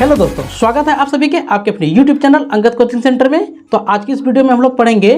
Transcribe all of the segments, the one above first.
Hello दोस्तों, स्वागत है आप सभी के आपके अपने YouTube channel Angad coaching centre में। तो आज की इस वीडियो में हम लोग पढ़ेंगे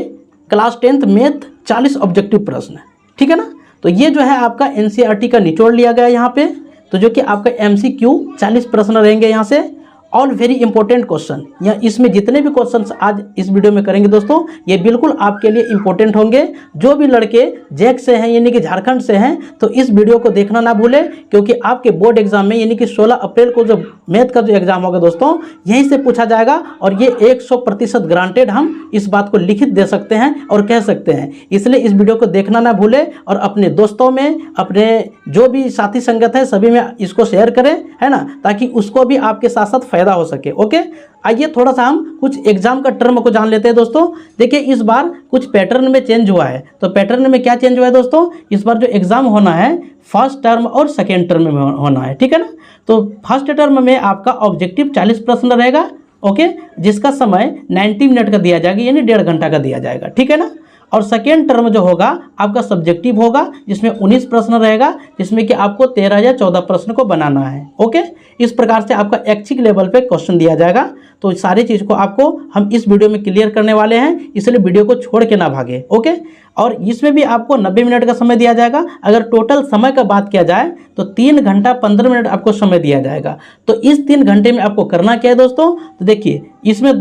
क्लास 10th मैथ 40 ऑब्जेक्टिव प्रश्न, ठीक है ना। तो ये जो है आपका NCERT का निचोड़ लिया गया है यहाँ पे, तो जो कि आपका MCQ 40 प्रश्न रहेंगे यहाँ से, ऑल वेरी इंपॉर्टेंट क्वेश्चन। या इसमें जितने भी क्वेश्चंस आज इस वीडियो में करेंगे दोस्तों, ये बिल्कुल आपके लिए इंपॉर्टेंट होंगे। जो भी लड़के जैक से हैं यानी कि झारखंड से हैं, तो इस वीडियो को देखना ना भूलें, क्योंकि आपके बोर्ड एग्जाम में यानी कि 16 अप्रैल को जो मैथ का जो एग्जाम होगा दोस्तों, यहीं से पूछा जाएगा। और ये 100% ग्रांटेड, हम इस बात को लिखित दे सकते हैं और कह सकते हैं। इसलिए इस वीडियो को देखना ना भूलें और अपने दोस्तों में, अपने जो भी साथी संगत है सभी में इसको शेयर करें, है ना, ताकि उसको भी आपके साथ साथ फायदा हो सके। ओके, आइए थोड़ा सा हम कुछ एग्जाम का टर्म को जान लेते हैं दोस्तों। देखिए इस बार कुछ पैटर्न में चेंज हुआ है। तो पैटर्न में क्या चेंज हुआ है दोस्तों, इस बार जो एग्जाम होना है फर्स्ट टर्म और सेकेंड टर्म में होना है, ठीक है ना। तो फर्स्ट टर्म में आपका ऑब्जेक्टिव 40 प्रश्न रहेगा, ओके, जिसका समय 90 मिनट का दिया जाएगा, यानी 1.5 घंटा का दिया जाएगा, ठीक है ना। और सेकेंड टर्म जो होगा आपका सब्जेक्टिव होगा, जिसमें 19 प्रश्न रहेगा, जिसमें कि आपको 13 या 14 प्रश्न को बनाना है। ओके, इस प्रकार से आपका ऐच्छिक लेवल पे क्वेश्चन दिया जाएगा। तो सारी चीज़ को आपको हम इस वीडियो में क्लियर करने वाले हैं, इसलिए वीडियो को छोड़ के ना भागे। ओके, और इसमें भी आपको 90 मिनट का समय दिया जाएगा। अगर टोटल समय का बात किया जाए तो 3 घंटा 15 मिनट आपको समय दिया जाएगा। तो इस 3 घंटे में आपको करना क्या है दोस्तों, तो देखिए इसमें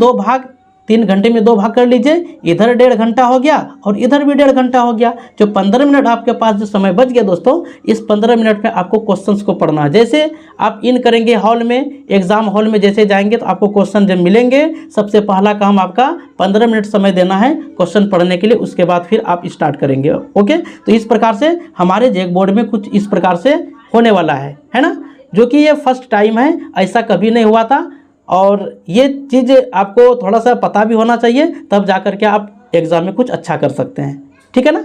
3 घंटे में 2 भाग कर लीजिए। इधर 1.5 घंटा हो गया और इधर भी 1.5 घंटा हो गया। जो 15 मिनट आपके पास जो समय बच गया दोस्तों, इस 15 मिनट में आपको क्वेश्चंस को पढ़ना है। जैसे आप इन करेंगे हॉल में, एग्जाम हॉल में जैसे जाएंगे तो आपको क्वेश्चन जब मिलेंगे, सबसे पहला काम आपका 15 मिनट समय देना है क्वेश्चन पढ़ने के लिए। उसके बाद फिर आप स्टार्ट करेंगे। ओके, तो इस प्रकार से हमारे जैक बोर्ड में कुछ इस प्रकार से होने वाला है ना, जो कि ये फर्स्ट टाइम है, ऐसा कभी नहीं हुआ था। और ये चीज़ आपको थोड़ा सा पता भी होना चाहिए, तब जा कर के आप एग्ज़ाम में कुछ अच्छा कर सकते हैं, ठीक है ना।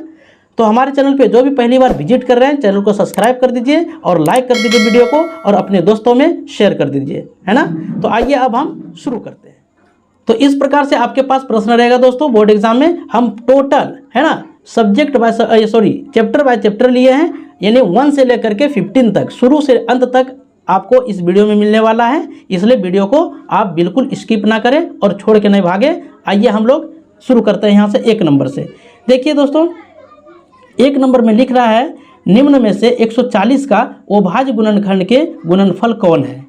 तो हमारे चैनल पे जो भी पहली बार विजिट कर रहे हैं, चैनल को सब्सक्राइब कर दीजिए और लाइक कर दीजिए वीडियो को, और अपने दोस्तों में शेयर कर दीजिए, है ना। तो आइए अब हम शुरू करते हैं। तो इस प्रकार से आपके पास प्रश्न रहेगा दोस्तों बोर्ड एग्जाम में। हम टोटल, है ना, चैप्टर बाय चैप्टर लिए हैं, यानी 1 से लेकर के 15 तक, शुरू से अंत तक आपको इस वीडियो में मिलने वाला है। इसलिए वीडियो को आप बिल्कुल स्किप ना करें और छोड़ के नहीं भागे। आइए हम लोग शुरू करते हैं यहाँ से 1 नंबर से। देखिए दोस्तों, 1 नंबर में लिख रहा है, निम्न में से 140 का अभाज्य गुणनखंड के गुणनफल कौन है,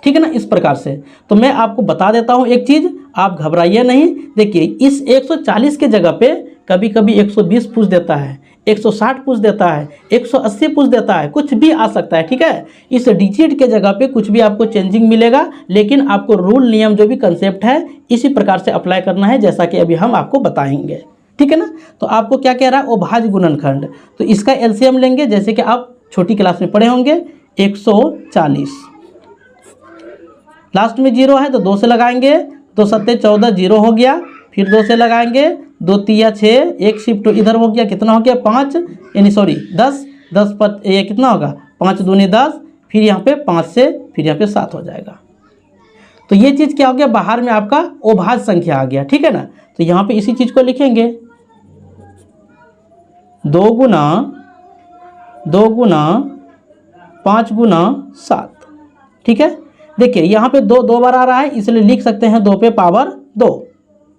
ठीक है ना। इस प्रकार से तो मैं आपको बता देता हूँ एक चीज़, आप घबराइए नहीं। देखिए इस 140 के जगह पे कभी कभी 120 पूछ देता है, 160 पूछ देता है, 180 पूछ देता है, कुछ भी आ सकता है, ठीक है। इस डिजिट के जगह पे कुछ भी आपको चेंजिंग मिलेगा, लेकिन आपको रूल नियम जो भी कंसेप्ट है इसी प्रकार से अप्लाई करना है, जैसा कि अभी हम आपको बताएंगे, ठीक है ना। तो आपको क्या कह रहा है, अभाज्य गुणनखंड, तो इसका LCM लेंगे, जैसे कि आप छोटी क्लास में पढ़े होंगे। 140 लास्ट में 0 है तो 2 से लगाएंगे, 2 7 14, 0 हो गया। फिर 2 से लगाएंगे, 2 3 6, एक शिफ्ट इधर हो गया, कितना हो गया 5, यानी सॉरी 10 ये कितना होगा 5 दूनी 10, फिर यहाँ पे 5 से फिर यहाँ पे 7 हो जाएगा। तो ये चीज़ क्या हो गया, बाहर में आपका अभाज्य संख्या आ गया, ठीक है ना। तो यहाँ पे इसी चीज़ को लिखेंगे 2 गुना 5 गुना 7, ठीक है। देखिए यहाँ पे 2 बार आ रहा है, इसलिए लिख सकते हैं 2 पे पावर 2,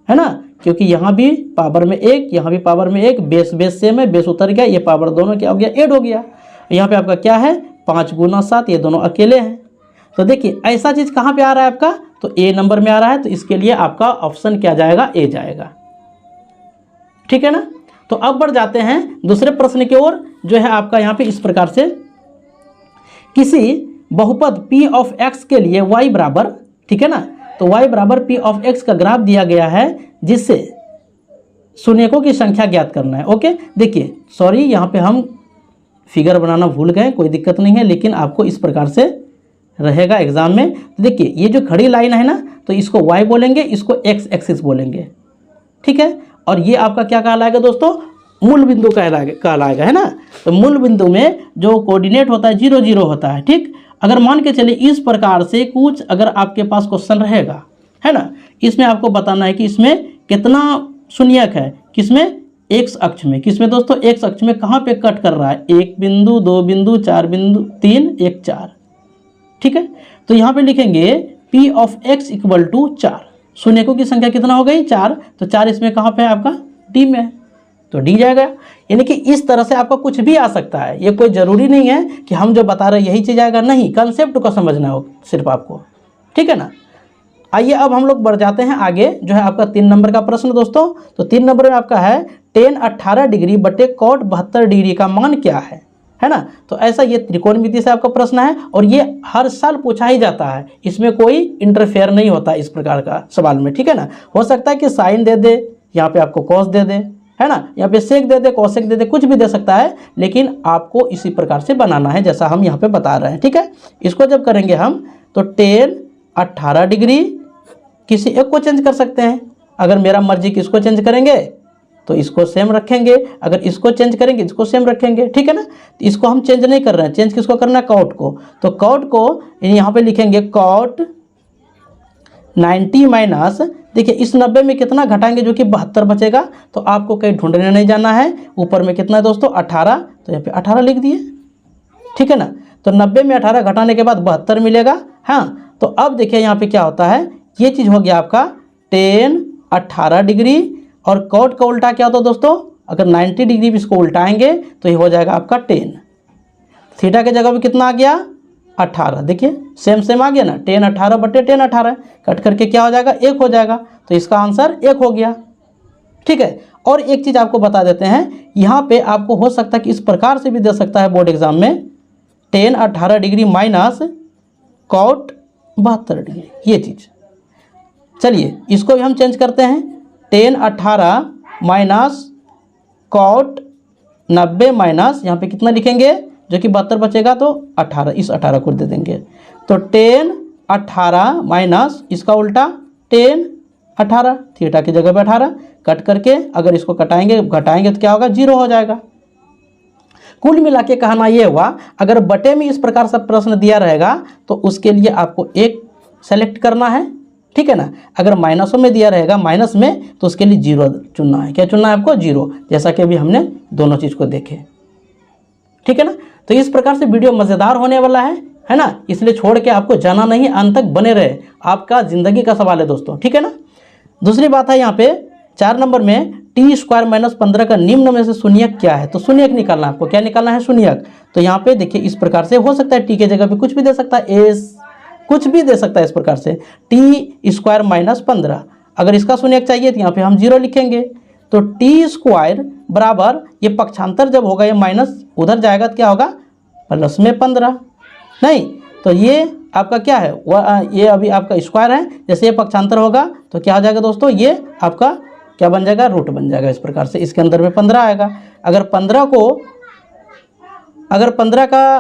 है ना, क्योंकि यहाँ भी पावर में 1, यहाँ भी पावर में 1, बेस सेम है, बेस उतर गया, ये पावर दोनों क्या हो गया, ऐड हो गया। यहाँ पे आपका क्या है 5 गुना 7, ये दोनों अकेले हैं। तो देखिए ऐसा चीज़ कहाँ पे आ रहा है आपका, तो A नंबर में आ रहा है, तो इसके लिए आपका ऑप्शन क्या जाएगा, A जाएगा, ठीक है ना। तो अब बढ़ जाते हैं दूसरे प्रश्न की ओर, जो है आपका यहाँ पे इस प्रकार से, किसी बहुपद P ऑफ X के लिए y बराबर, ठीक है ना, तो y बराबर P ऑफ X का ग्राफ दिया गया है, जिससे शून्यकों की संख्या ज्ञात करना है। ओके, देखिए सॉरी यहाँ पे हम फिगर बनाना भूल गए, कोई दिक्कत नहीं है, लेकिन आपको इस प्रकार से रहेगा एग्जाम में। तो देखिए ये जो खड़ी लाइन है ना, तो इसको y बोलेंगे, इसको x एक्सिस बोलेंगे, ठीक है। और ये आपका क्या कहलाएगा दोस्तों, मूल बिंदु कहलाएगा, है ना। तो मूल बिंदु में जो कोऑर्डिनेट होता है 0 0 होता है, ठीक। अगर मान के चलिए इस प्रकार से कुछ अगर आपके पास क्वेश्चन रहेगा, है ना, इसमें आपको बताना है कि इसमें कितना शून्यक है, किसमें, एक्स अक्ष में। किसमें दोस्तों, एक्स अक्ष में। कहाँ पे कट कर रहा है, 1 बिंदु 2 बिंदु 4 बिंदु 3 1 4, ठीक है। तो यहाँ पे लिखेंगे p of x equal to 4। शून्यकों की संख्या कितना हो गई 4, तो 4 इसमें कहाँ पे है आपका डी में है, तो डी जाएगा। यानी कि इस तरह से आपका कुछ भी आ सकता है, ये कोई ज़रूरी नहीं है कि हम जो बता रहे हैं यही चीज़ आएगा, नहीं, कंसेप्ट को समझना हो सिर्फ आपको, ठीक है ना। आइए अब हम लोग बढ़ जाते हैं आगे, जो है आपका 3 नंबर का प्रश्न दोस्तों। तो 3 नंबर में आपका है tan 18 डिग्री बटे cot 72 डिग्री का मान क्या है ना। तो ऐसा ये त्रिकोणमिति से आपका प्रश्न है और ये हर साल पूछा ही जाता है, इसमें कोई इंटरफेयर नहीं होता इस प्रकार का सवाल में, ठीक है ना। हो सकता है कि साइन दे दे, यहाँ पे आपको कॉस दे दे, है ना, यहाँ पे सेक दे दे, कॉसेक दे दे, कुछ भी दे सकता है, लेकिन आपको इसी प्रकार से बनाना है जैसा हम यहाँ पे बता रहे हैं, ठीक है। इसको जब करेंगे हम तो tan 18 डिग्री किसी एक को चेंज कर सकते हैं, अगर मेरा मर्जी किसको चेंज करेंगे तो इसको सेम रखेंगे, अगर इसको चेंज करेंगे इसको सेम रखेंगे, ठीक है ना। तो इसको हम चेंज नहीं कर रहे हैं, चेंज किसको करना है कॉट को, तो कॉट को यहाँ पे लिखेंगे कॉट 90 माइनस, देखिए इस 90 में कितना घटाएंगे जो कि 72 बचेगा, तो आपको कहीं ढूंढने नहीं जाना है। ऊपर में कितना है दोस्तों 18, तो यहाँ पे 18 लिख दिए, ठीक है ना। तो 90 में 18 घटाने के बाद 72 मिलेगा। हाँ, तो अब देखिए यहाँ पे क्या होता है, ये चीज़ हो गया आपका tan 18 डिग्री और कॉट का उल्टा क्या होता है दोस्तों, अगर 90 डिग्री भी इसको उल्टाएंगे तो ये हो जाएगा आपका tan। थीटा के जगह पे कितना आ गया 18, देखिए सेम सेम आ गया ना, tan 18 बटे tan 18, कट करके क्या हो जाएगा 1 हो जाएगा, तो इसका आंसर 1 हो गया, ठीक है। और एक चीज़ आपको बता देते हैं, यहाँ पे आपको हो सकता है कि इस प्रकार से भी दे सकता है बोर्ड एग्जाम में, tan 18 degree minus cot 72 degree, ये चीज़। चलिए इसको भी हम चेंज करते हैं, tan 18 माइनस कॉट 90 माइनस यहाँ पे कितना लिखेंगे जो कि 72 बचेगा, तो 18, इस 18 को दे देंगे, तो tan 18 माइनस इसका उल्टा tan 18, थीटा की जगह पे 18, कट करके अगर इसको कटाएंगे घटाएंगे तो क्या होगा 0 हो जाएगा। कुल मिला के कहना ये हुआ, अगर बटे में इस प्रकार से प्रश्न दिया रहेगा तो उसके लिए आपको एक सेलेक्ट करना है, ठीक है ना। अगर माइनसों में दिया रहेगा माइनस में, तो उसके लिए 0 चुनना है, क्या चुनना है आपको 0, जैसा कि अभी हमने दोनों चीज़ को देखे, ठीक है ना। तो इस प्रकार से वीडियो मज़ेदार होने वाला है ना, इसलिए छोड़ के आपको जाना नहीं, अंत तक बने रहे, आपका ज़िंदगी का सवाल है दोस्तों, ठीक है ना। दूसरी बात है यहाँ पे 4 नंबर में टी स्क्वायर माइनस 15 का निम्न में से शून्यक क्या है, तो शून्यक निकालना है आपको, क्या निकालना है शून्यक। तो यहाँ पे देखिए इस प्रकार से हो सकता है, टी के जगह पे कुछ भी दे सकता है, एस कुछ भी दे सकता है इस प्रकार से, टी स्क्वायर माइनस 15, अगर इसका शून्यक चाहिए तो यहाँ पे हम 0 लिखेंगे, तो टी स्क्वायर बराबर, ये पक्षांतर जब होगा ये माइनस उधर जाएगा तो क्या होगा प्लस में 15, नहीं तो ये आपका क्या है ये अभी आपका स्क्वायर है, जैसे ये पक्षांतर होगा तो क्या हो जाएगा दोस्तों, ये आपका क्या बन जाएगा रूट बन जाएगा इस प्रकार से, इसके अंदर में 15 आएगा। अगर 15 का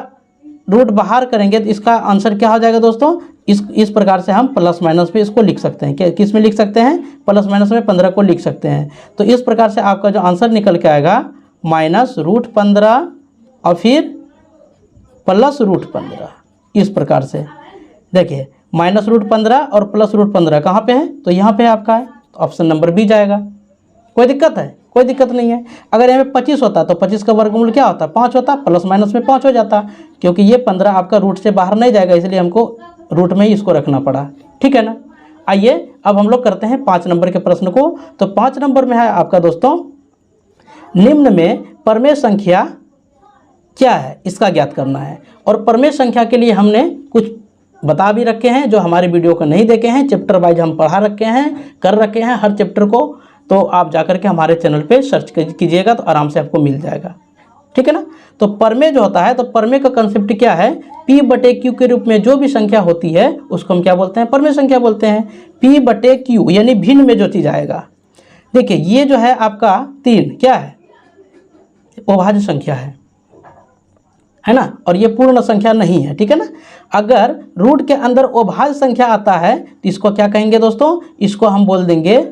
रूट बाहर करेंगे तो इसका आंसर क्या हो जाएगा दोस्तों, इस प्रकार से हम प्लस माइनस पे इसको लिख सकते हैं, किस में लिख सकते हैं प्लस माइनस में 15 को लिख सकते हैं। तो इस प्रकार से आपका जो आंसर निकल के आएगा माइनस रूट 15 और फिर प्लस रूट 15, इस प्रकार से देखिए माइनस रूट 15 और प्लस रूट 15 कहाँ पे है, तो यहाँ पे आपका है, तो ऑप्शन नंबर बी जाएगा। कोई दिक्कत है, कोई दिक्कत नहीं है। अगर यहाँ पे 25 होता तो 25 का वर्गमूल क्या होता 5 होता, प्लस माइनस में 5 हो जाता, क्योंकि ये 15 आपका रूट से बाहर नहीं जाएगा, इसलिए हमको रूट में ही इसको रखना पड़ा, ठीक है ना। आइए अब हम लोग करते हैं 5 नंबर के प्रश्न को। तो 5 नंबर में है आपका दोस्तों, निम्न में परमेय संख्या क्या है इसका ज्ञात करना है। और परमेय संख्या के लिए हमने कुछ बता भी रखे हैं, जो हमारे वीडियो को नहीं देखे हैं, चैप्टर वाइज हम पढ़ा रखे हैं, कर रखे हैं हर चैप्टर को, तो आप जाकर के हमारे चैनल पे सर्च कीजिएगा तो आराम से आपको मिल जाएगा, ठीक है ना। तो परमेय जो होता है, तो परमेय का कंसेप्ट क्या है, P बटे Q के रूप में जो भी संख्या होती है उसको हम क्या बोलते हैं, परमेय संख्या बोलते हैं। P बटे Q यानी भिन्न में जो चीज़ आएगा, देखिए ये जो है आपका 3 क्या है अभाज्य संख्या है ना, और ये पूर्ण संख्या नहीं है, ठीक है ना। अगर रूट के अंदर अभाज्य संख्या आता है तो इसको क्या कहेंगे दोस्तों, इसको हम बोल देंगे,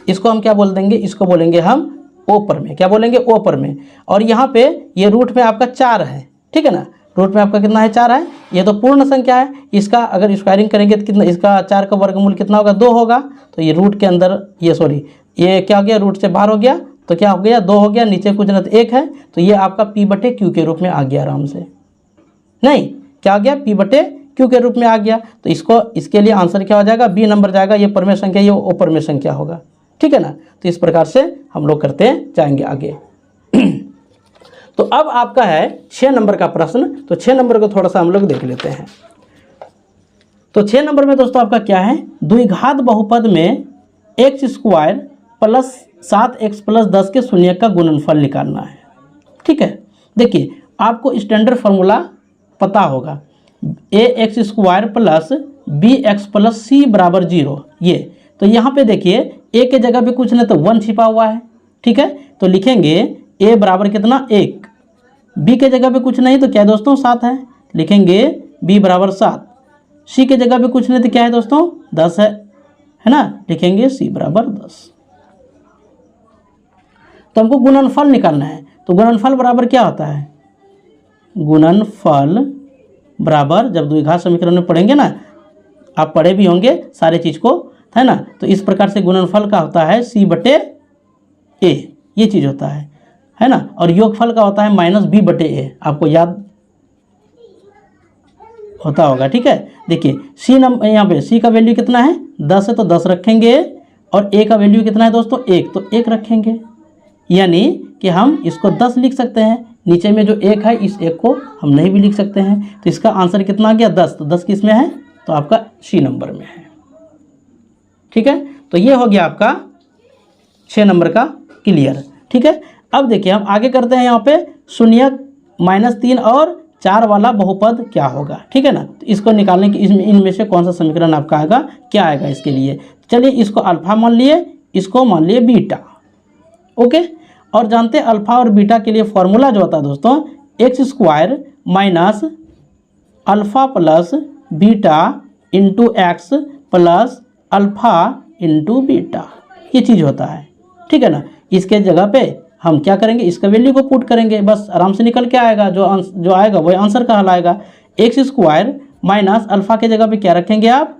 इसको हम क्या बोल देंगे, इसको बोलेंगे हम ओ परमेय, क्या बोलेंगे ओ परमेय। और यहाँ पे ये रूट में आपका 4 है, ठीक है ना, रूट में आपका कितना है 4 है, ये तो पूर्ण संख्या है, इसका अगर स्क्वायरिंग करेंगे तो कितना, इसका 4 का वर्गमूल कितना होगा 2 होगा, तो ये रूट के अंदर ये क्या हो गया रूट से बाहर हो गया, तो क्या हो गया 2 हो गया, नीचे कुछ ना तो 1 है, तो ये आपका P बटे Q के रूप में आ गया आराम से, नहीं क्या आ गया P बटे क्यू के रूप में आ गया, तो इसके लिए आंसर क्या हो जाएगा, बी नंबर जाएगा। ये परमेय संख्या, ये अपर्मेय संख्या होगा, ठीक है ना। तो इस प्रकार से हम लोग करते जाएंगे आगे। तो अब आपका है 6 नंबर का प्रश्न। तो 6 नंबर को थोड़ा सा हम लोग देख लेते हैं। तो 6 नंबर में दोस्तों आपका क्या है, द्विघात बहुपद में x² प्लस 7x प्लस 10 के शून्य का गुणनफल निकालना है, ठीक है। देखिए आपको स्टैंडर्ड फार्मूला पता होगा, ax² plus bx plus c बराबर 0। ये तो यहाँ पे देखिए a के जगह पे कुछ नहीं तो 1 छिपा हुआ है, ठीक है। तो लिखेंगे a बराबर कितना 1, b के जगह पे कुछ नहीं तो क्या है दोस्तों 7 है, लिखेंगे b बराबर 7। c के जगह पे कुछ नहीं तो क्या है दोस्तों 10 है ना, लिखेंगे c बराबर 10। तो हमको गुणनफल निकालना है। तो गुणनफल बराबर क्या होता है, गुणनफल बराबर, जब द्विघात समीकरण में पढ़ेंगे ना, आप पढ़े भी होंगे सारे चीज़ को, है ना। तो इस प्रकार से गुणनफल का होता है c/a, ये चीज़ होता है ना। और योगफल का होता है -b/a, आपको याद होता होगा, ठीक है। देखिए c नंबर, यहाँ पे c का वैल्यू कितना है 10 है, तो 10 रखेंगे, और a का वैल्यू कितना है दोस्तों 1, तो 1 रखेंगे। यानी कि हम इसको 10 लिख सकते हैं, नीचे में जो 1 है इस 1 को हम नहीं भी लिख सकते हैं। तो इसका आंसर कितना आ गया 10, तो 10 किस में है, तो आपका C नंबर में है, ठीक है। तो ये हो गया आपका 6 नंबर का क्लियर, ठीक है। अब देखिए हम आगे करते हैं, यहाँ पे 0 -3 और 4 वाला बहुपद क्या होगा, ठीक है ना। तो इसको निकालने की इनमें से कौन सा समीकरण आपका आएगा, क्या आएगा इसके लिए। चलिए इसको अल्फा मान लिए, इसको मान लिए बीटा, ओके। और जानते हैं अल्फा और बीटा के लिए फॉर्मूला जो होता है दोस्तों, x² minus alpha plus beta into x plus alpha into beta, ये चीज़ होता है, ठीक है ना। इसके जगह पे हम क्या करेंगे, इसका वैल्यू को पुट करेंगे, बस आराम से निकल के आएगा, जो आएगा वही आंसर कहलाएगा। x² माइनस अल्फा के जगह पे क्या रखेंगे आप,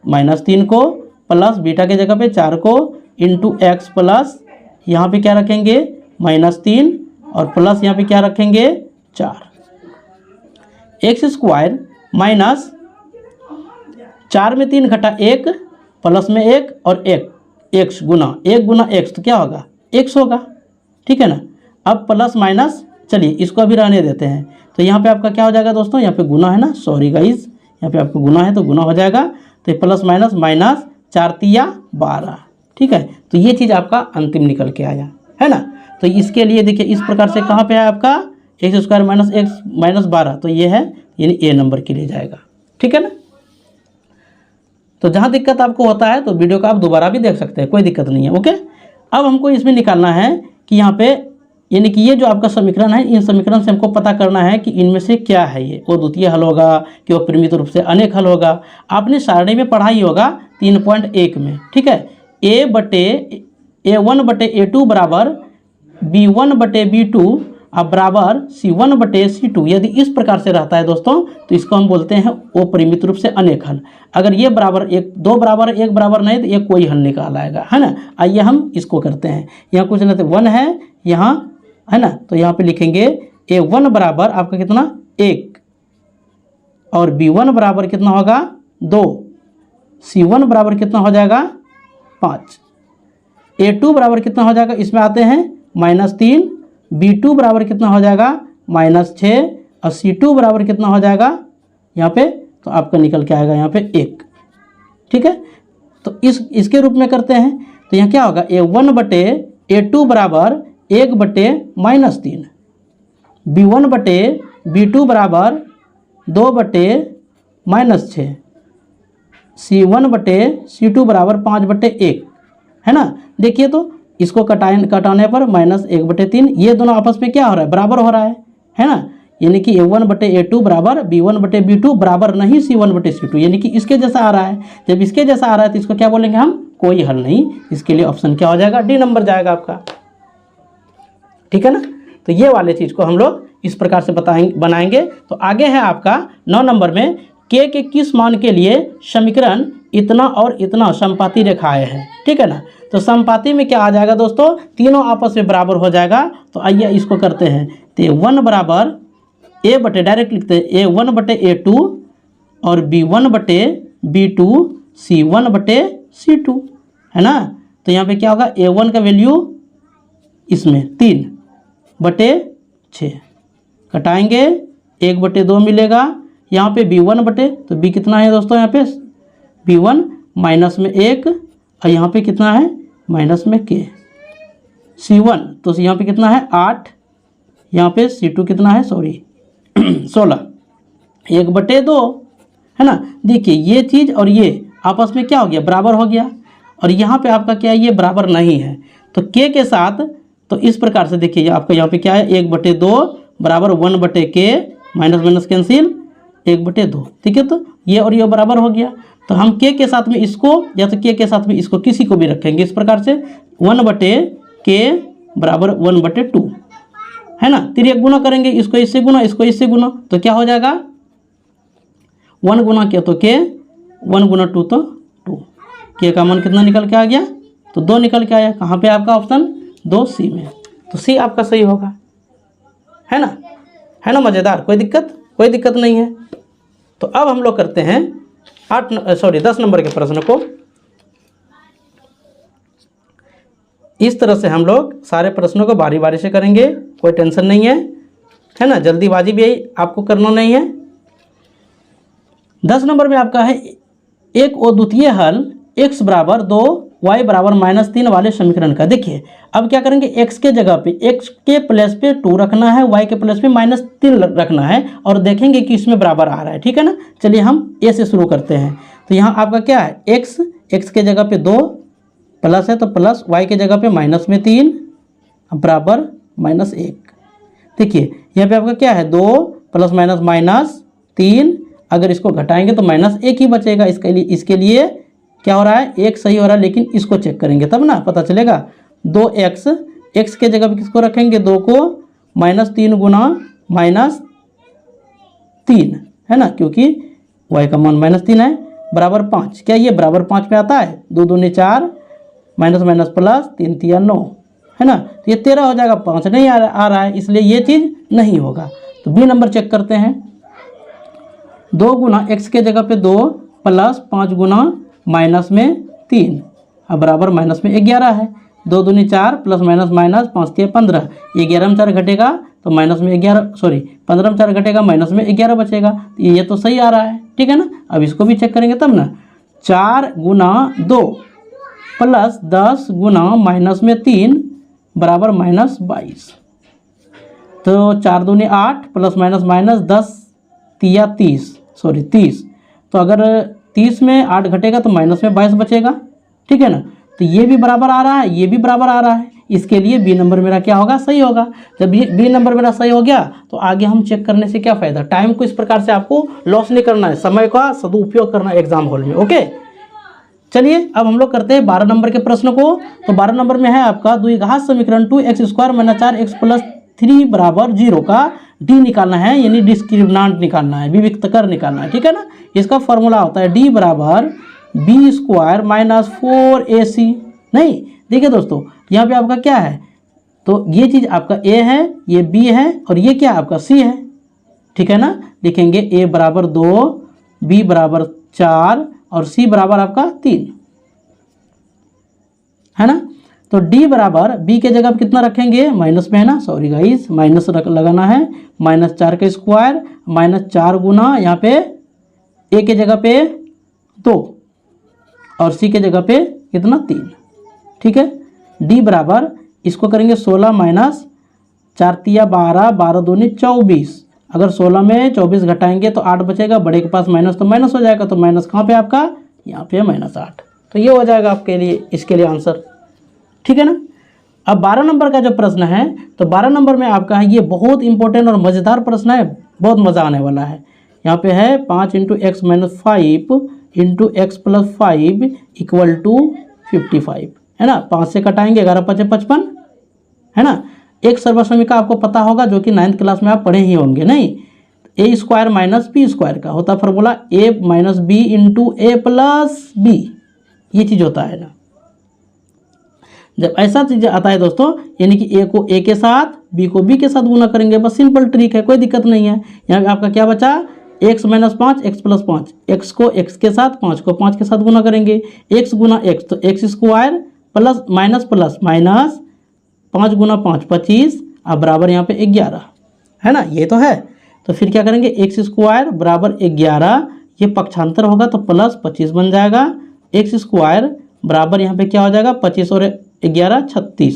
-3 को, प्लस बीटा के जगह पे 4 को, इंटू एक्स प्लस यहाँ पे क्या रखेंगे -3, और प्लस यहाँ पे क्या रखेंगे 4। x² माइनस 4 में 3 घटा 1 प्लस में 1 और 1 x गुना 1 गुना x, तो क्या होगा x होगा, ठीक है ना। अब प्लस माइनस, चलिए इसको अभी रहने देते हैं। तो यहाँ पे आपका क्या हो जाएगा दोस्तों, यहाँ पे गुना है ना, सॉरी गाइज, यहाँ पे आपको गुना है तो गुना हो जाएगा। तो प्लस माइनस माइनस 4 तिया 12, ठीक है। तो ये चीज़ आपका अंतिम निकल के आया, है ना। तो इसके लिए देखिए इस प्रकार से कहाँ पे है आपका x² माइनस x माइनस 12, तो ये है यानी a नंबर के लिए जाएगा, ठीक है ना। तो जहाँ दिक्कत आपको होता है तो वीडियो को आप दोबारा भी देख सकते हैं, कोई दिक्कत नहीं है, ओके। अब हमको इसमें निकालना है कि यहाँ पे यानी कि ये जो आपका समीकरण है, इन समीकरण से हमको पता करना है कि इनमें से क्या है, ये वो द्वितीय हल होगा कि वो परिमित रूप से अनेक हल होगा। आपने सारणी में पढ़ा ही होगा 3.1 में, ठीक है। a1/a2 बराबर b1/b2 अब बराबर c1/c2। यदि इस प्रकार से रहता है दोस्तों तो इसको हम बोलते हैं वो परिमित रूप से अनेक हल। अगर ये बराबर 2 बराबर 1 बराबर नहीं तो ये कोई हल निकाल आएगा, है ना। आइए हम इसको करते हैं। यहाँ कुछ नहीं तो 1 है यहाँ, है ना। तो यहाँ पे लिखेंगे a1 बराबर आपका कितना 1, और b1 बराबर कितना होगा 2, c1 बराबर कितना हो जाएगा 5, a2 बराबर कितना हो जाएगा, इसमें आते हैं -3, b2 बराबर कितना हो जाएगा -6, और c2 बराबर कितना हो जाएगा यहाँ पे, तो आपका निकल के आएगा यहाँ पे 1, ठीक है। तो इसके रूप में करते हैं तो यहाँ क्या होगा a1/a2 बराबर 1/-3, b1/b2 बराबर 2/-6, c1/c2 बराबर 5/1, है ना। देखिए तो इसको कटाने पर -1/3, ये दोनों आपस में क्या हो रहा है बराबर हो रहा है ना। यानी कि a1/a2 बराबर b1/b2 बराबर नहीं c1/c2, यानी कि इसके जैसा आ रहा है। जब इसके जैसा आ रहा है तो इसको क्या बोलेंगे हम, कोई हल नहीं। इसके लिए ऑप्शन क्या हो जाएगा, डी नंबर जाएगा आपका, ठीक है ना। तो ये वाले चीज़ को हम लोग इस प्रकार से बनाएंगे। तो आगे है आपका 9 नंबर में k के किस मान के लिए समीकरण इतना और इतना समपाती रेखाएं हैं, ठीक है ना। तो समपाती में क्या आ जाएगा दोस्तों, तीनों आपस में बराबर हो जाएगा। तो आइए इसको करते हैं। तो 1 बराबर a/, डायरेक्ट लिखते हैं a1/a2 और B1/B2 C1/C2 है ना। तो यहाँ पे क्या होगा, A1 का वैल्यू इसमें 3/6 घटाएंगे 1/2 मिलेगा। यहाँ पे तो B कितना है दोस्तों, यहाँ पे B1 माइनस में 1 और यहाँ पे कितना है माइनस में K C1, तो यहाँ पे कितना है 8, यहाँ पे C2 कितना है 16 1/2 है ना। देखिए ये चीज़ और ये आपस में क्या हो गया, बराबर हो गया। और यहाँ पे आपका क्या है, ये बराबर नहीं है तो K के साथ, तो इस प्रकार से देखिए आपका यहाँ पे क्या है 1/2 बराबर 1/K माइनस माइनस कैंसिल 1/2, ठीक है। तो ये और ये बराबर हो गया। तो हम K के साथ में इसको या तो K के साथ में इसको किसी को भी रखेंगे इस प्रकार से 1/K बराबर 1/2 है ना। तिर्यक गुना करेंगे, इसको इससे गुना, इसको इससे गुना, तो क्या हो जाएगा 1 गुना K तो K, 1 गुना 2 तो 2। K का मान कितना निकल के आ गया, तो 2 निकल के आया। कहाँ पे आपका ऑप्शन 2C में, तो C आपका सही होगा, है ना। है ना मज़ेदार, कोई दिक्कत नहीं है। तो अब हम लोग करते हैं 10 नंबर के प्रश्न को। इस तरह से हम लोग सारे प्रश्नों को बारी बारी से करेंगे, कोई टेंशन नहीं है ना। जल्दीबाजी भी आपको करना नहीं है। 10 नंबर में आपका है एक अद्वितीय हल x बराबर 2 y बराबर -3 वाले समीकरण का। देखिए अब क्या करेंगे, x के जगह पे x के प्लस पे 2 रखना है, y के प्लस पे -3 रखना है और देखेंगे कि इसमें बराबर आ रहा है, ठीक है ना। चलिए हम a से शुरू करते हैं। तो यहाँ आपका क्या है x के जगह पे 2 प्लस है तो प्लस, y के जगह पे -3 बराबर -1। देखिए यहाँ पे आपका क्या है 2 प्लस माइनस -3, अगर इसको घटाएंगे तो -1 ही बचेगा। इसके लिए क्या हो रहा है, 1 सही हो रहा है, लेकिन इसको चेक करेंगे तब ना पता चलेगा। 2x, x के जगह पे किसको रखेंगे, 2 को -3 गुना -3 है ना, क्योंकि y का मान -3 है, बराबर 5। क्या ये बराबर 5 पे आता है, 2 दूनी 4 माइनस माइनस प्लस 3 तिया 9 है ना। तो ये 13 हो जाएगा, 5 नहीं आ रहा है, इसलिए ये चीज़ नहीं होगा। तो बी नंबर चेक करते हैं। 2 गुना x के जगह पे 2 प्लस 5 गुना -3 अब बराबर -11 है। 2 दूनी 4 प्लस माइनस माइनस 5 तिया 15, 11 में 4 घटेगा तो -15 में 4 घटेगा -11 बचेगा। तो ये तो सही आ रहा है, ठीक है ना। अब इसको भी चेक करेंगे तब ना। 4 गुना 2 प्लस 10 गुना -3 बराबर -22। तो 4 दूनी 8 प्लस माइनस माइनस 10 तिया 30 तो अगर 30 में 8 घटेगा तो माइनस में 22 बचेगा, ठीक है ना। तो ये भी बराबर आ रहा है, ये भी बराबर आ रहा है, इसके लिए बी नंबर मेरा क्या होगा, सही होगा। जब ये बी नंबर मेरा सही हो गया तो आगे हम चेक करने से क्या फ़ायदा। टाइम को इस प्रकार से आपको लॉस नहीं करना है, समय का सदुपयोग करना है एग्जाम हॉल में। ओके चलिए अब हम लोग करते हैं 12 नंबर के प्रश्न को। तो 12 नंबर में है आपका द्विघात समीकरण 2x² - 4x + 3 बराबर 0 का डी निकालना है, यानी डिस्क्रिमिनेंट निकालना है, विविक्तकर निकालना है, ठीक है ना। इसका फॉर्मूला होता है डी बराबर b² - 4ac। नहीं देखिए दोस्तों यहाँ पे आपका क्या है, तो ये चीज़ आपका a है, ये b है और ये क्या आपका c है, ठीक है ना। लिखेंगे a बराबर 2, b बराबर 4 और c बराबर आपका 3 है ना। तो d बराबर b के जगह कितना रखेंगे, माइनस में है ना, सॉरी गाइस माइनस लगाना है, -4 का स्क्वायर -4 गुना यहाँ पे a के जगह पे 2 और c के जगह पे कितना 3, ठीक है। d बराबर इसको करेंगे 16 माइनस 4 तिया 12, 12 दूनी 24, अगर 16 में 24 घटाएंगे तो 8 बचेगा, बड़े के पास माइनस तो माइनस हो जाएगा, तो माइनस कहाँ पे आपका, यहाँ पे -8। तो ये हो जाएगा आपके लिए, इसके लिए आंसर, ठीक है ना। अब 12 नंबर का जो प्रश्न है, तो 12 नंबर में आपका है, ये बहुत इंपॉर्टेंट और मज़ेदार प्रश्न है, बहुत मज़ा आने वाला है। यहाँ पे है 5 × x - 5 × x + 5 = 55 है ना। 5 से कटाएंगे 11 × 5 = 55 है ना। एक सर्वसमीका आपको पता होगा जो कि 9th क्लास में आप पढ़े ही होंगे, नहीं, a² - b² का होता है formula a - b × a + b, ये चीज़ होता है ना। जब ऐसा चीज़ आता है दोस्तों, यानी कि a को a के साथ, b को b के साथ गुना करेंगे, बस सिंपल ट्रिक है, कोई दिक्कत नहीं है। यहाँ पे आपका क्या बचा, x minus 5 x plus 5, x को x के साथ 5 को 5 के साथ गुना करेंगे, x गुना x तो x स्क्वायर प्लस माइनस 5 गुना 5 25 अब बराबर यहाँ पे 11 है ना, ये तो है। तो फिर क्या करेंगे, एक्स स्क्वायर बराबर 11, ये पक्षांतर होगा तो प्लस 25 बन जाएगा, एक्स स्क्वायर बराबर यहाँ पे क्या हो जाएगा 25 और 11 36,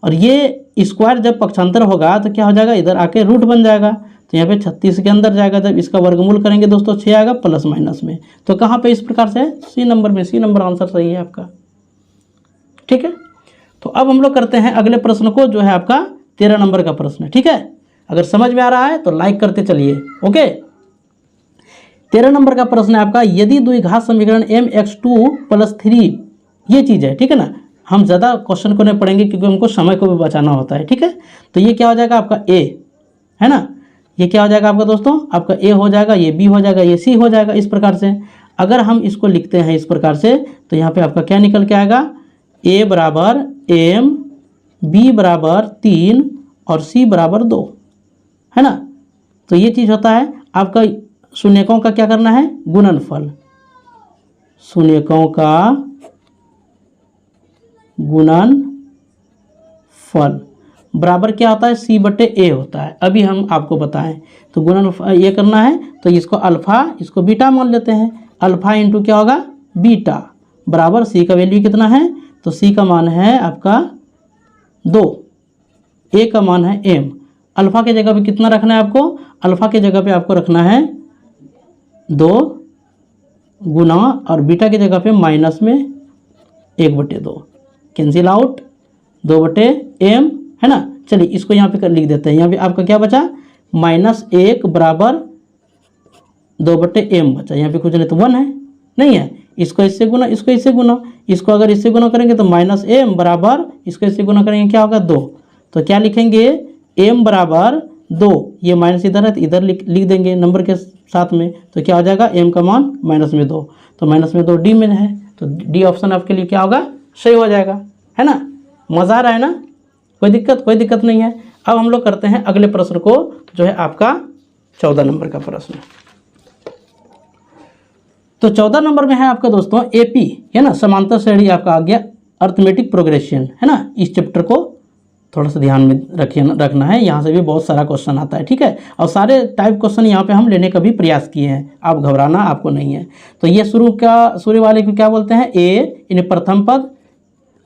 और ये स्क्वायर जब पक्षांतर होगा तो क्या हो जाएगा, इधर आके रूट बन जाएगा, तो यहाँ पे 36 के अंदर जाएगा, जब इसका वर्गमूल करेंगे दोस्तों 6 आएगा प्लस माइनस में, तो कहाँ पे इस प्रकार से सी नंबर में, सी नंबर आंसर सही है आपका। ठीक है, तो अब हम लोग करते हैं अगले प्रश्न को, जो है आपका 13 नंबर का प्रश्न है। ठीक है, अगर समझ में आ रहा है तो लाइक करते चलिए। ओके, 13 नंबर का प्रश्न है आपका, यदि द्विघात समीकरण mx2 + 3 ये चीज़ है, ठीक है ना, हम ज़्यादा क्वेश्चन को नहीं पढ़ेंगे क्योंकि हमको समय को भी बचाना होता है। ठीक है, तो ये क्या हो जाएगा आपका a है ना, ये क्या हो जाएगा आपका दोस्तों, आपका a हो जाएगा, ये b हो जाएगा, ये c हो जाएगा। इस प्रकार से अगर हम इसको लिखते हैं इस प्रकार से तो यहाँ पे आपका क्या निकल के आएगा, a बराबर m, b बराबर 3 और c बराबर 2 है ना। तो ये चीज़ होता है आपका शून्यकों का क्या करना है, गुणनफल, शून्यकों का गुणनफल बराबर क्या होता है, c बटे a होता है। अभी हम आपको बताएं तो गुणनफल ये करना है तो इसको अल्फा इसको बीटा मान लेते हैं, अल्फा इंटू क्या होगा बीटा बराबर c का वैल्यू कितना है, तो c का मान है आपका 2, a का मान है m। अल्फा के जगह पे कितना रखना है आपको, अल्फा के जगह पे आपको रखना है 2 गुना और बीटा के जगह पे माइनस में 1/2, कैंसिल आउट 2/m है ना। चलिए इसको यहाँ पे कर लिख देते हैं, यहाँ पे आपका क्या बचा -1 बराबर 2/m बचा, यहाँ पे कुछ नहीं तो 1 है, नहीं है, इसको इससे गुना, इसको इससे गुना, इसको अगर इससे गुना करेंगे तो -m बराबर इसको इससे गुना करेंगे क्या होगा 2, तो क्या लिखेंगे m बराबर 2, ये माइनस इधर है तो इधर लिख देंगे नंबर के साथ में, तो क्या हो जाएगा m का मान -2, तो -2 डी में है, तो डी ऑप्शन आपके लिए क्या होगा सही हो जाएगा, है ना। मज़ा आ रहा है ना, कोई दिक्कत नहीं है। अब हम लोग करते हैं अगले प्रश्न को, जो है आपका 14 नंबर का प्रश्न। तो 14 नंबर में है आपका दोस्तों एपी है ना, समांतर श्रेणी आपका आ गया, अर्थमेटिक प्रोग्रेशन है ना। इस चैप्टर को थोड़ा सा ध्यान में रखना है, यहाँ से भी बहुत सारा क्वेश्चन आता है। ठीक है, और सारे टाइप क्वेश्चन यहाँ पे हम लेने का भी प्रयास किए हैं, आप घबराना आपको नहीं है। तो ये शुरू वाले को क्या बोलते हैं, ए यानी प्रथम पद,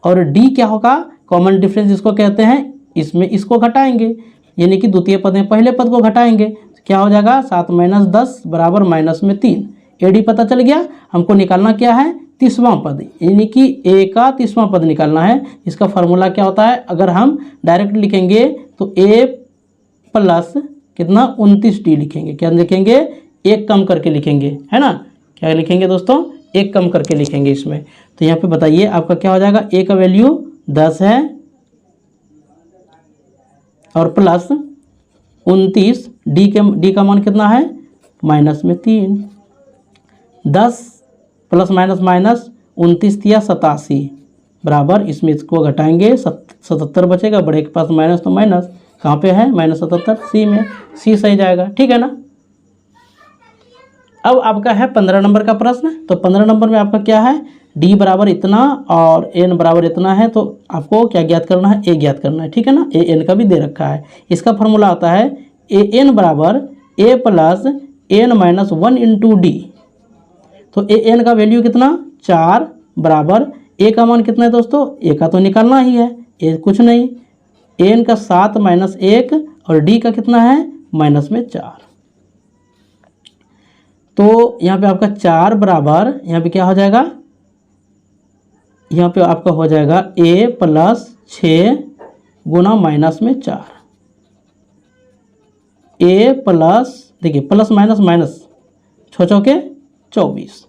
और डी क्या होगा कॉमन डिफरेंस इसको कहते हैं, इसमें इसको घटाएंगे यानी कि द्वितीय पद में पहले पद को घटाएंगे, तो क्या हो जाएगा 7 - 10 बराबर -3। एडी पता चल गया, हमको निकालना क्या है तीसवां पद, यानी कि ए का तीसवां पद निकालना है। इसका फार्मूला क्या होता है, अगर हम डायरेक्ट लिखेंगे तो ए प्लस कितना 29d लिखेंगे, क्या लिखेंगे एक कम करके लिखेंगे, है ना। क्या लिखेंगे दोस्तों, एक कम करके लिखेंगे इसमें। तो यहाँ पे बताइए आपका क्या हो जाएगा, ए का वैल्यू 10 है और प्लस 29, डी का मान कितना है -3, 10 प्लस माइनस 29 या 87 बराबर, इसमें इसको घटाएंगे 77 बचेगा, बड़े के पास माइनस तो माइनस, कहाँ पे है -77 सी में, सी सही जाएगा। ठीक है ना। अब आपका है 15 नंबर का प्रश्न। तो 15 नंबर में आपका क्या है, डी बराबर इतना और एन बराबर इतना है, तो आपको क्या ज्ञात करना है, ए ज्ञात करना है। ठीक है ना, ए एन का भी दे रखा है। इसका फॉर्मूला आता है ए एन बराबर a plus n minus 1 into d. तो ए एन का वैल्यू कितना 4 बराबर ए का मान कितना है दोस्तों, ए का तो निकालना ही है, ए कुछ नहीं, एन का 7 - 1 और डी का कितना है -4। तो यहाँ पे आपका 4 बराबर यहाँ पे क्या हो जाएगा, यहाँ पे आपका हो जाएगा a plus 6 Guna -4, a plus देखिए प्लस माइनस 6 चौके 24।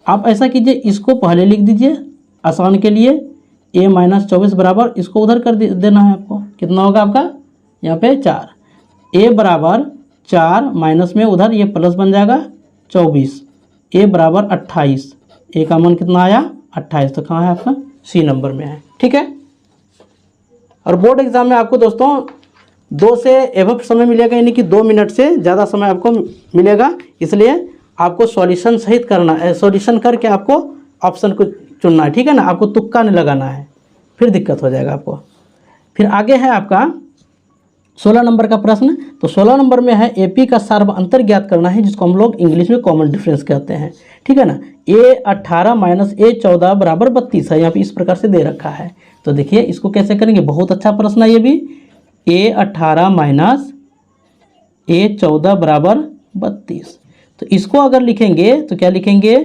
आप ऐसा कीजिए, इसको पहले लिख दीजिए आसान के लिए, a -24 बराबर इसको उधर कर देना है आपको, कितना होगा आपका यहाँ पे 4, a बराबर 4 माइनस में उधर ये प्लस बन जाएगा 24, a बराबर 28, a का मान कितना आया 28, तो कहाँ है आपका सी नंबर में है। ठीक है, और बोर्ड एग्जाम में आपको दोस्तों 2 से एबव समय मिलेगा, यानी कि 2 मिनट से ज़्यादा समय आपको मिलेगा। इसलिए आपको सॉल्यूशन सहित करना है, सॉल्यूशन करके आपको ऑप्शन को चुनना है, ठीक है ना। आपको तुक्का नहीं लगाना है, फिर दिक्कत हो जाएगा आपको। फिर आगे है आपका 16 नंबर का प्रश्न। तो 16 नंबर में है एपी का सार्व अंतर ज्ञात करना है, जिसको हम लोग इंग्लिश में कॉमन डिफरेंस कहते हैं, ठीक है ना। A18 माइनस A14 बराबर 32 है, यहाँ पे इस प्रकार से दे रखा है। तो देखिए इसको कैसे करेंगे, बहुत अच्छा प्रश्न है ये भी। A18 माइनस A14 बराबर 32। तो इसको अगर लिखेंगे तो क्या लिखेंगे,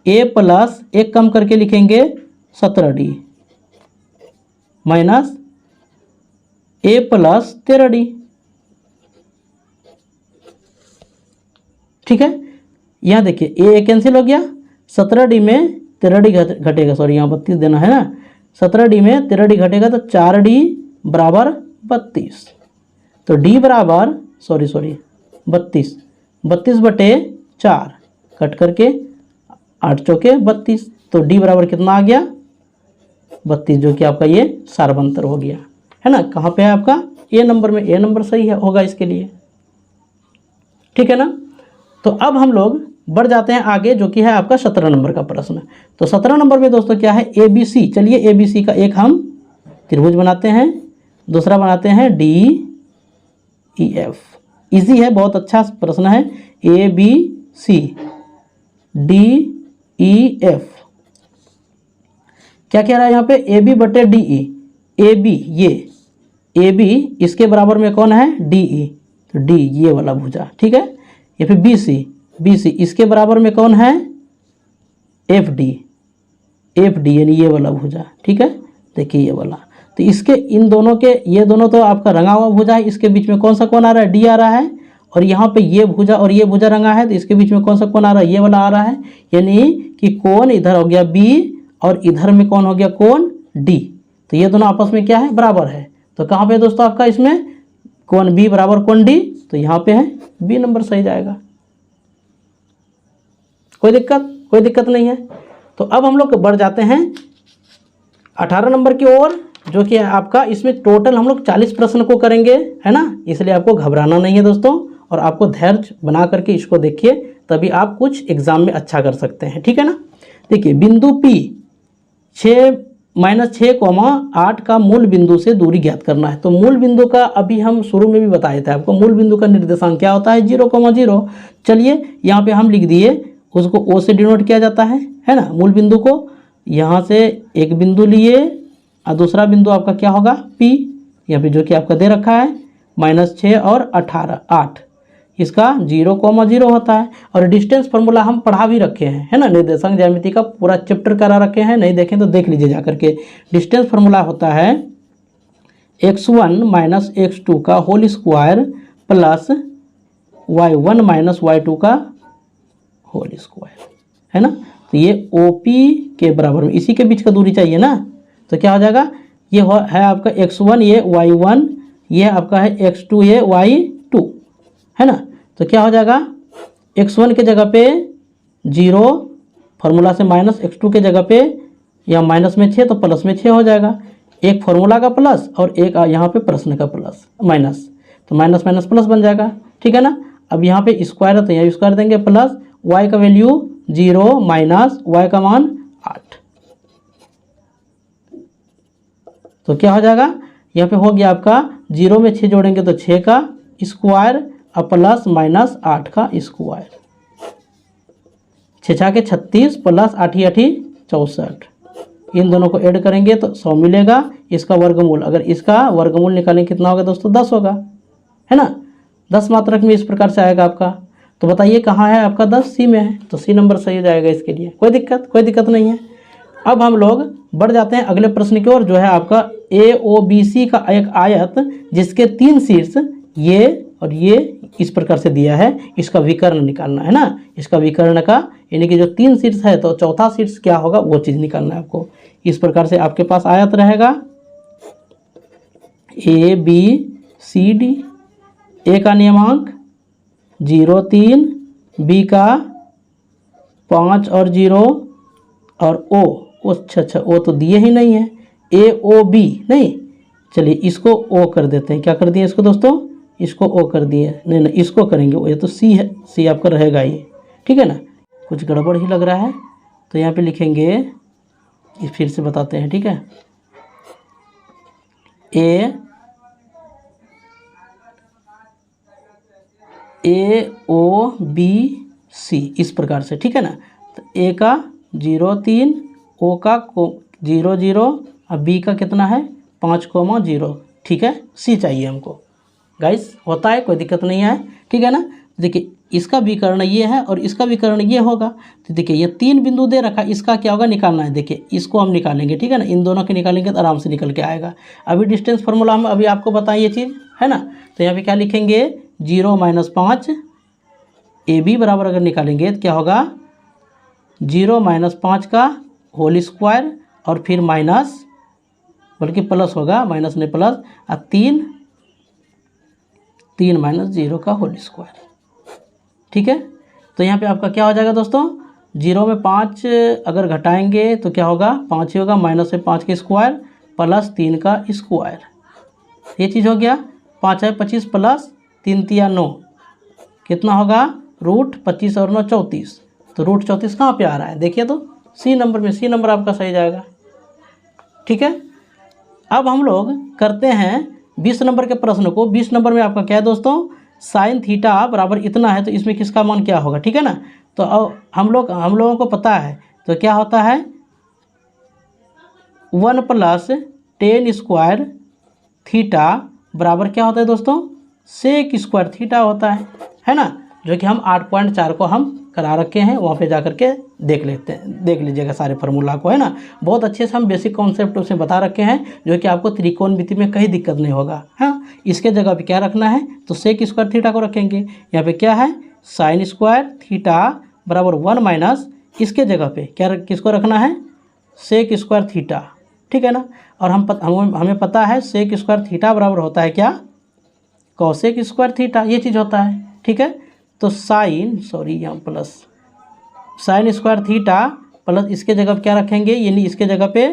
A प्लस एक कम करके लिखेंगे 17D minus A plus 13D, ठीक है। यहाँ देखिए A कैंसिल हो गया, 17D में 13D घटेगा, सॉरी यहाँ 32 देना है ना, 17D में 13D घटेगा तो 4D बराबर 32। तो D बराबर 32 बटे 4 कट करके 8 चौके 32। तो D बराबर कितना आ गया, 32, जो कि आपका ये सार्वंतर हो गया, है ना। कहाँ पे है आपका, ए नंबर में। ए नंबर सही है होगा इसके लिए, ठीक है ना। तो अब हम लोग बढ़ जाते हैं आगे, जो कि है आपका 17 नंबर का प्रश्न। तो 17 नंबर में दोस्तों क्या है, ABC। चलिए ABC का एक हम त्रिभुज बनाते हैं, दूसरा बनाते हैं DEF। इजी है, बहुत अच्छा प्रश्न है। ABC DEF क्या कह रहा है यहाँ पे, AB बटे DE। AB ये AB इसके बराबर में कौन है, DE, तो D ये वाला भुजा, ठीक है। या फिर BC इसके बराबर में कौन है, FD यानी ये वाला भुजा, ठीक है। देखिए ये वाला, तो इसके इन दोनों के, ये दोनों तो आपका रंगा हुआ भुजा है, इसके बीच में कौन सा कोण आ रहा है, D आ रहा है। और यहाँ पे ये भुजा और ये भुजा रंगा है, तो इसके बीच में कौन सा कोण आ रहा है, ये वाला आ रहा है। यानी कि कोण इधर हो गया B और इधर में कौन हो गया, कोण D। तो ये दोनों आपस में क्या है, बराबर है। तो कहाँ पे दोस्तों आपका इसमें कोण B बराबर कोण D, तो यहाँ पे है B नंबर सही जाएगा। कोई दिक्कत नहीं है। तो अब हम लोग बढ़ जाते हैं 18 नंबर की ओर, जो कि आपका इसमें टोटल हम लोग 40 प्रश्न को करेंगे, है ना। इसलिए आपको घबराना नहीं है दोस्तों, और आपको धैर्य बना करके इसको देखिए, तभी आप कुछ एग्जाम में अच्छा कर सकते हैं, ठीक है ना। देखिए बिंदु P 6-6,8 का मूल बिंदु से दूरी ज्ञात करना है। तो मूल बिंदु का अभी हम शुरू में भी बताए थे आपको, मूल बिंदु का निर्देशांक क्या होता है, 0,0। चलिए यहाँ पे हम लिख दिए, उसको O से डिनोट किया जाता है ना। मूल बिंदु को यहाँ से एक बिंदु लिए और दूसरा बिंदु आपका क्या होगा, P, यहाँ पे जो कि आपका दे रखा है -6 और 18 8, इसका 0,0 होता है। और डिस्टेंस फार्मूला हम पढ़ा भी रखे हैं, है ना। निर्देशांक ज्यामिति का पूरा चैप्टर करा रखे हैं, नहीं देखें तो देख लीजिए जा करके। डिस्टेंस फार्मूला होता है x1 माइनस x2 का whole square plus y1 minus y2 का होल स्क्वायर, है ना। तो ये OP के बराबर में, इसी के बीच का दूरी चाहिए ना। तो क्या हो जाएगा, ये है आपका x1, ये y1, ये आपका है x2, ये y2, है ना। तो क्या हो जाएगा, x1 के जगह पे 0 फार्मूला से, माइनस x2 के जगह पे या माइनस में 6 तो प्लस में 6 हो जाएगा। एक फार्मूला का प्लस और एक यहाँ पे प्रश्न का प्लस माइनस, तो माइनस माइनस प्लस बन जाएगा, ठीक है ना। अब यहाँ पे स्क्वायर है तो यहाँ स्क्वायर देंगे, प्लस y का वैल्यू 0 माइनस y का मान 8। तो क्या हो जाएगा, यहाँ पे हो गया आपका 0 में 6 जोड़ेंगे तो 6 का स्क्वायर और प्लस माइनस 8 का स्क्वायर, 6 के 36 प्लस 8 64। इन दोनों को ऐड करेंगे तो 100 मिलेगा। इसका वर्गमूल, अगर इसका वर्गमूल निकालें कितना होगा दोस्तों, 10 होगा, है ना। 10 मात्रक में इस प्रकार से आएगा आपका। तो बताइए कहाँ है आपका 10, C में है, तो C नंबर सही हो जाएगा इसके लिए। कोई दिक्कत नहीं है। अब हम लोग बढ़ जाते हैं अगले प्रश्न की ओर, जो है आपका AOBC का एक आयत जिसके 3 शीर्ष ये और ये इस प्रकार से दिया है, इसका विकर्ण निकालना है ना। इसका विकर्ण का यानी कि जो 3 शीर्ष है तो चौथा शीर्ष क्या होगा वो चीज़ निकालना है आपको। इस प्रकार से आपके पास आयत रहेगा ABCD, A का नियमांक 0 3, B का 5 और 0 और O, अच्छा O तो दिए ही नहीं है, AOB नहीं, चलिए इसको ओ कर देते हैं। क्या कर दिए इसको दोस्तों, इसको ओ कर दिए। नहीं नहीं इसको करेंगे, ये तो सी है, सी आपका रहेगा ये, ठीक है ना। कुछ गड़बड़ ही लग रहा है तो यहाँ पे लिखेंगे, फिर से बताते हैं, ठीक है। ए ओ बी सी इस प्रकार से, ठीक है ना। तो ए का 0,3, ओ का 0,0 और बी का कितना है 5,0, ठीक है। सी चाहिए हमको गाइस, होता है, कोई दिक्कत नहीं है, ठीक है ना। देखिए इसका विकर्ण ये है और इसका विकर्ण ये होगा। तो देखिए ये 3 बिंदु दे रखा, इसका क्या होगा निकालना है। देखिए इसको हम निकालेंगे, ठीक है ना। इन दोनों के निकालेंगे तो आराम से निकल के आएगा। अभी डिस्टेंस फार्मूला हम अभी आपको बताएं ये चीज़, है ना। तो यहाँ पे क्या लिखेंगे 0 - 5 ए बी बराबर अगर निकालेंगे तो क्या होगा 0 - 5 का होल स्क्वायर और फिर माइनस, बल्कि प्लस होगा, माइनस नहीं प्लस, और 3 - 0 का होल स्क्वायर, ठीक है। तो यहाँ पे आपका क्या हो जाएगा दोस्तों, 0 में 5 अगर घटाएंगे तो क्या होगा 5 ही होगा, माइनस से 5 का स्क्वायर प्लस 3 का स्क्वायर, ये चीज़ हो गया। 5 है 25 प्लस 3 तिया 9, कितना होगा √25 और 9 34। तो √34 कहाँ पे आ रहा है देखिए, तो सी नंबर में, सी नंबर आपका सही जाएगा, ठीक है। अब हम लोग करते हैं 20 नंबर के प्रश्न को। 20 नंबर में आपका क्या है दोस्तों, साइन थीटा बराबर इतना है तो इसमें किसका मान क्या होगा, ठीक है ना। तो अब हम लोगों को पता है, तो क्या होता है 1 + tan स्क्वायर थीटा बराबर क्या होता है दोस्तों, सेक स्क्वायर थीटा होता है ना। जो कि हम 8.4 को हम करा रखे हैं, वहाँ पे जा कर के देख लीजिएगा सारे फार्मूला को, है ना। बहुत अच्छे से हम बेसिक कॉन्सेप्ट उसमें बता रखे हैं, जो कि आपको त्रिकोणमिति में कहीं दिक्कत नहीं होगा। हाँ, इसके जगह पे क्या रखना है, तो सेक स्क्वायर थीटा को रखेंगे। यहाँ पे क्या है साइन स्क्वायर थीटा बराबर 1 माइनस, इसके जगह पे क्या किसको रखना है, सेक स्क्वायर थीटा, ठीक है ना। और हमें पता है सेक स्क्वायर थीटा बराबर होता है क्या, कॉसेक स्क्वायर थीटा, ये चीज़ होता है, ठीक है। तो साइन स्क्वायर थीटा प्लस इसके जगह पे क्या रखेंगे, यानी इसके जगह पे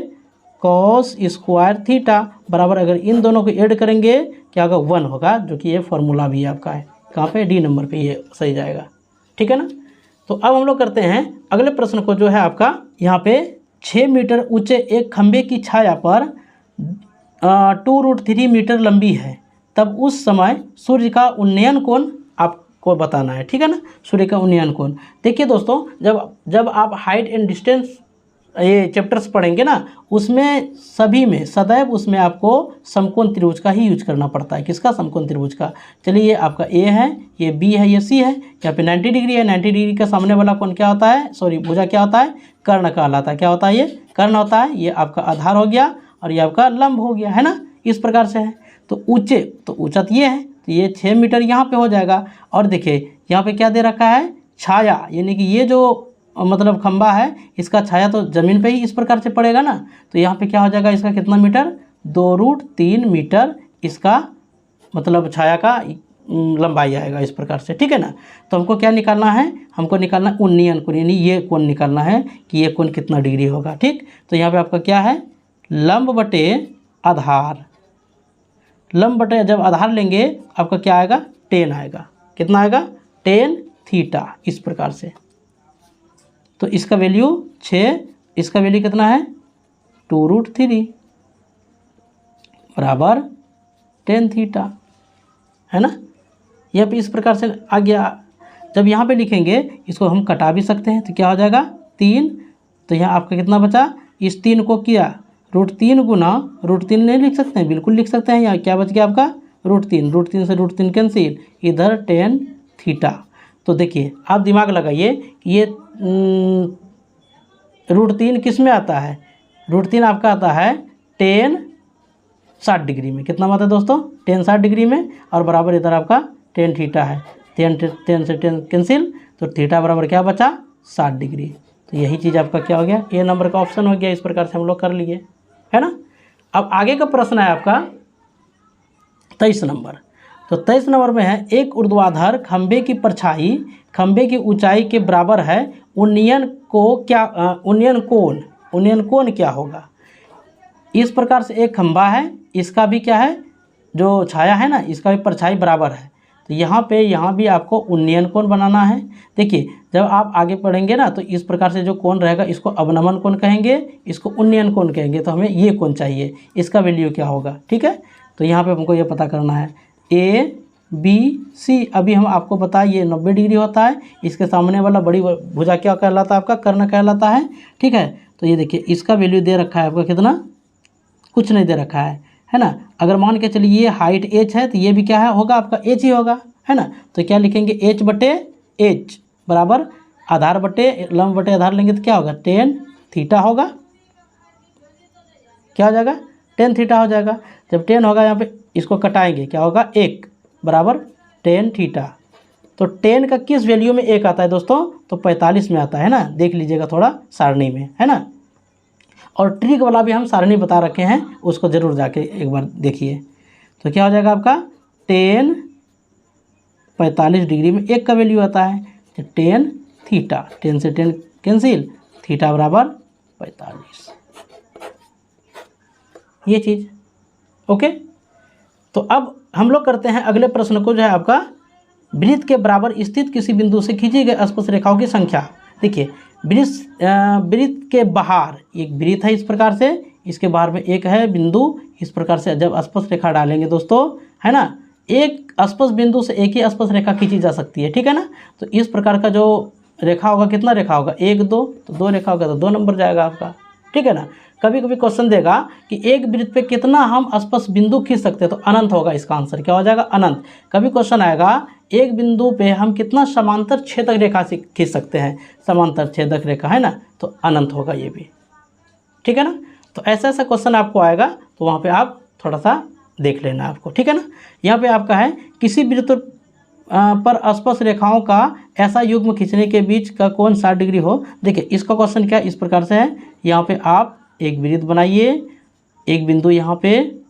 कॉस स्क्वायर थीटा बराबर, अगर इन दोनों को ऐड करेंगे क्या होगा 1 होगा, जो कि ये फार्मूला भी आपका है कहाँ पे, डी नंबर पे, ये सही जाएगा, ठीक है ना। तो अब हम लोग करते हैं अगले प्रश्न को, जो है आपका यहाँ पे 6 मीटर ऊंचे एक खंबे की छाया पर 2√3 मीटर लंबी है, तब उस समय सूर्य का उन्नयन कोण आपको बताना है, ठीक है ना। सूर्य का उन्नयन कोण, देखिए दोस्तों, जब आप हाइट एंड डिस्टेंस ये चैप्टर्स पढ़ेंगे ना, उसमें सभी में सदैव उसमें आपको समकोण त्रिभुज का ही यूज करना पड़ता है। किसका, समकोण त्रिभुज का। चलिए ये आपका ए है, ये बी है, ये सी है। यहाँ पे 90 डिग्री है, 90 डिग्री का सामने वाला कोण क्या होता है, सॉरी भुजा क्या होता है, कर्ण कहलाता है। क्या होता है, ये कर्ण होता है। ये आपका आधार हो गया और ये आपका लंब हो गया, है ना। इस प्रकार से है। तो ऊंचे, तो ऊंचा तो ये है, तो ये 6 मीटर यहाँ पे हो जाएगा। और देखिए यहाँ पे क्या दे रखा है, छाया, यानी कि ये जो मतलब खंबा है, इसका छाया तो ज़मीन पे ही इस प्रकार से पड़ेगा ना। तो यहाँ पे क्या हो जाएगा, इसका कितना मीटर, 2√3 मीटर इसका मतलब छाया का लंबाई आएगा इस प्रकार से, ठीक है ना। तो हमको क्या निकालना है, हमको निकालना है उन्नयन कोण, यानी ये कोण निकालना है कि ये कोण कितना डिग्री होगा, ठीक। तो यहाँ पे आपका क्या है, लंब बटे आधार, लंब बटे जब आधार लेंगे आपका क्या आएगा, tan आएगा। कितना आएगा, tan थीटा, इस प्रकार से। तो इसका वैल्यू 6, इसका वैल्यू कितना है 2√3 बराबर tan थीटा, है ना। यह भी इस प्रकार से आ गया। जब यहाँ पे लिखेंगे इसको हम कटा भी सकते हैं, तो क्या हो जाएगा 3। तो यहाँ आपका कितना बचा, इस 3 को किया √3 गुना √3 नहीं लिख सकते हैं, बिल्कुल लिख सकते हैं। यहाँ क्या बच गया आपका √3 से √3 कैंसिल, इधर tan थीटा। तो देखिए आप दिमाग लगाइए कि ये √3 किस में आता है, √3 आपका आता है tan 60 डिग्री में। कितना आता है दोस्तों, tan 60 डिग्री में, और बराबर इधर आपका tan थीटा है। tan से tan कैंसिल, तो थीटा बराबर क्या बचा 60 डिग्री। तो यही चीज़ आपका क्या हो गया, ए नंबर का ऑप्शन हो गया। इस प्रकार से हम लोग कर लिए, है ना। अब आगे का प्रश्न है आपका 23 नंबर। तो 23 नंबर में है, एक ऊर्ध्वाधर खंबे की परछाई खंबे की ऊंचाई के बराबर है, उन्नयन कोण क्या होगा। इस प्रकार से एक खंबा है, इसका भी क्या है, जो छाया है ना इसका भी परछाई बराबर है। तो यहाँ भी आपको उन्नयन कोण बनाना है। देखिए जब आप आगे पढ़ेंगे ना तो इस प्रकार से जो कोण रहेगा इसको अवनमन कोण कहेंगे, इसको उन्नयन कोण कहेंगे। तो हमें ये कोण चाहिए, इसका वैल्यू क्या होगा, ठीक है। तो यहाँ पे हमको ये पता करना है ABC। अभी हम आपको बताएं ये 90 डिग्री होता है, इसके सामने वाला बड़ी भुजा क्या कहलाता है, आपका कर्ण कहलाता है, ठीक है। तो ये देखिए इसका वैल्यू दे रखा है आपका कितना, कुछ नहीं दे रखा है ना। अगर मान के चलिए ये हाइट h है तो ये भी क्या है होगा आपका h ही होगा, है ना। तो क्या लिखेंगे h/h बराबर आधार बटे लंब बटे आधार लेंगे तो क्या होगा tan थीटा होगा, क्या हो जाएगा tan थीटा हो जाएगा। जब tan होगा यहाँ पे इसको कटाएंगे क्या होगा 1 बराबर tan थीटा। तो tan का किस वैल्यू में 1 आता है दोस्तों, तो 45 में आता है ना, देख लीजिएगा थोड़ा सारणी में, है ना। और ट्रिक वाला भी हम सारणी बता रखे हैं, उसको ज़रूर जाके एक बार देखिए। तो क्या हो जाएगा आपका tan 45 डिग्री में 1 का वैल्यू आता है, तो tan थीटा, tan से tan कैंसिल, थीटा बराबर 45, ये चीज़ ओके। तो अब हम लोग करते हैं अगले प्रश्न को, जो है आपका वृत्त के बराबर स्थित किसी बिंदु से खींची गई स्पर्श रेखाओं की संख्या। देखिए वृत्त के बाहर एक वृत्त है इस प्रकार से, इसके बाहर में एक है बिंदु, इस प्रकार से जब स्पर्श रेखा डालेंगे दोस्तों, है ना, एक स्पर्श बिंदु से एक ही स्पर्श रेखा खींची जा सकती है, ठीक है ना। तो इस प्रकार का जो रेखा होगा, कितना रेखा होगा 1 2, तो 2 रेखा होगा तो 2 नंबर जाएगा आपका, ठीक है ना। कभी कभी क्वेश्चन देगा कि एक वृत्त पे कितना हम स्पर्श बिंदु खींच सकते हैं, तो अनंत होगा इसका आंसर, क्या हो जाएगा अनंत। कभी क्वेश्चन आएगा एक बिंदु पे हम कितना समांतर छेदक रेखा से खींच सकते हैं, समांतर छेदक रेखा, है ना, तो अनंत होगा ये भी, ठीक है ना। तो ऐसा ऐसा क्वेश्चन आपको आएगा, तो वहाँ पे आप थोड़ा सा देख लेना आपको, ठीक है ना। यहाँ पे आपका है किसी वृत्त पर स्पर्श रेखाओं का ऐसा युग्म खींचने के बीच का कोण 60 डिग्री हो। देखिए इसका क्वेश्चन क्या इस प्रकार से है, यहाँ पे आप एक वृत्त बनाइए, एक बिंदु यहाँ पे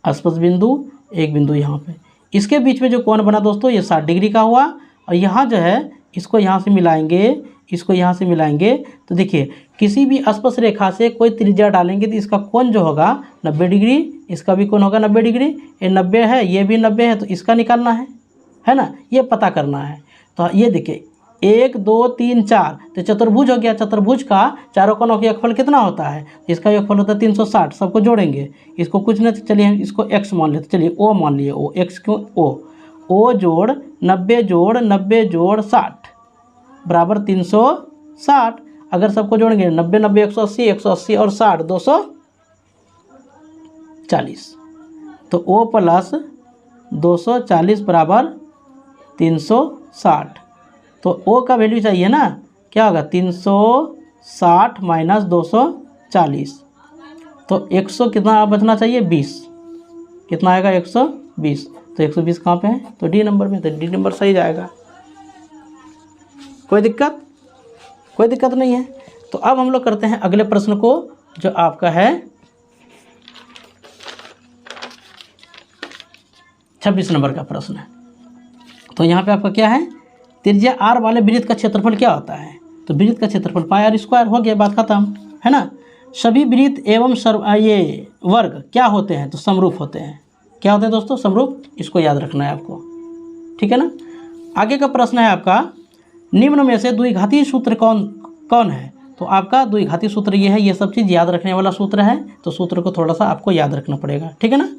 स्पर्श बिंदु, एक बिंदु यहाँ पे, इसके बीच में जो कोण बना दोस्तों ये 60 डिग्री का हुआ। और यहाँ जो है इसको यहाँ से मिलाएंगे, इसको यहाँ से मिलाएंगे, तो देखिए किसी भी स्पर्श रेखा से कोई त्रिज्या डालेंगे तो इसका कोण जो होगा 90 डिग्री, इसका भी कोण होगा 90 डिग्री, ये 90 है ये भी 90 है, तो इसका निकालना है ना, ये पता करना है। तो ये देखिए 1 2 3 4, तो चतुर्भुज हो गया, चतुर्भुज का चारों कोनों का योगफल कितना होता है, इसका योगफल होता है 360। सबको जोड़ेंगे, इसको कुछ नहीं तो चलिए हम इसको x मान लेते, चलिए o मान लिए, o x क्यों o जोड़ 90 जोड़ 90 जोड़ 60 बराबर 360। अगर सबको जोड़ेंगे 90 90 180, 180 और 60 240, तो o प्लस 240 बराबर 360। तो O का वैल्यू चाहिए ना, क्या होगा 360 माइनस 240, तो 100 कितना बचना चाहिए 20, कितना आएगा 120। तो 120 कहाँ पे है, तो डी नंबर में, तो डी नंबर सही जाएगा, कोई दिक्कत नहीं है। तो अब हम लोग करते हैं अगले प्रश्न को, जो आपका है 26 नंबर का प्रश्न है। तो यहाँ पे आपका क्या है, त्रिज्या r वाले वृत्त का क्षेत्रफल क्या होता है, तो वृत्त का क्षेत्रफल पाई r स्क्वायर, हो गया बात खत्म, है ना। सभी वृत्त एवं ये वर्ग क्या होते हैं, तो समरूप होते हैं। क्या होते हैं दोस्तों, समरूप, इसको याद रखना है आपको, ठीक है ना। आगे का प्रश्न है आपका, निम्न में से द्विघाती सूत्र कौन है। तो आपका द्विघाती सूत्र ये है, ये सब चीज़ याद रखने वाला सूत्र है, तो सूत्र को थोड़ा सा आपको याद रखना पड़ेगा, ठीक है ना।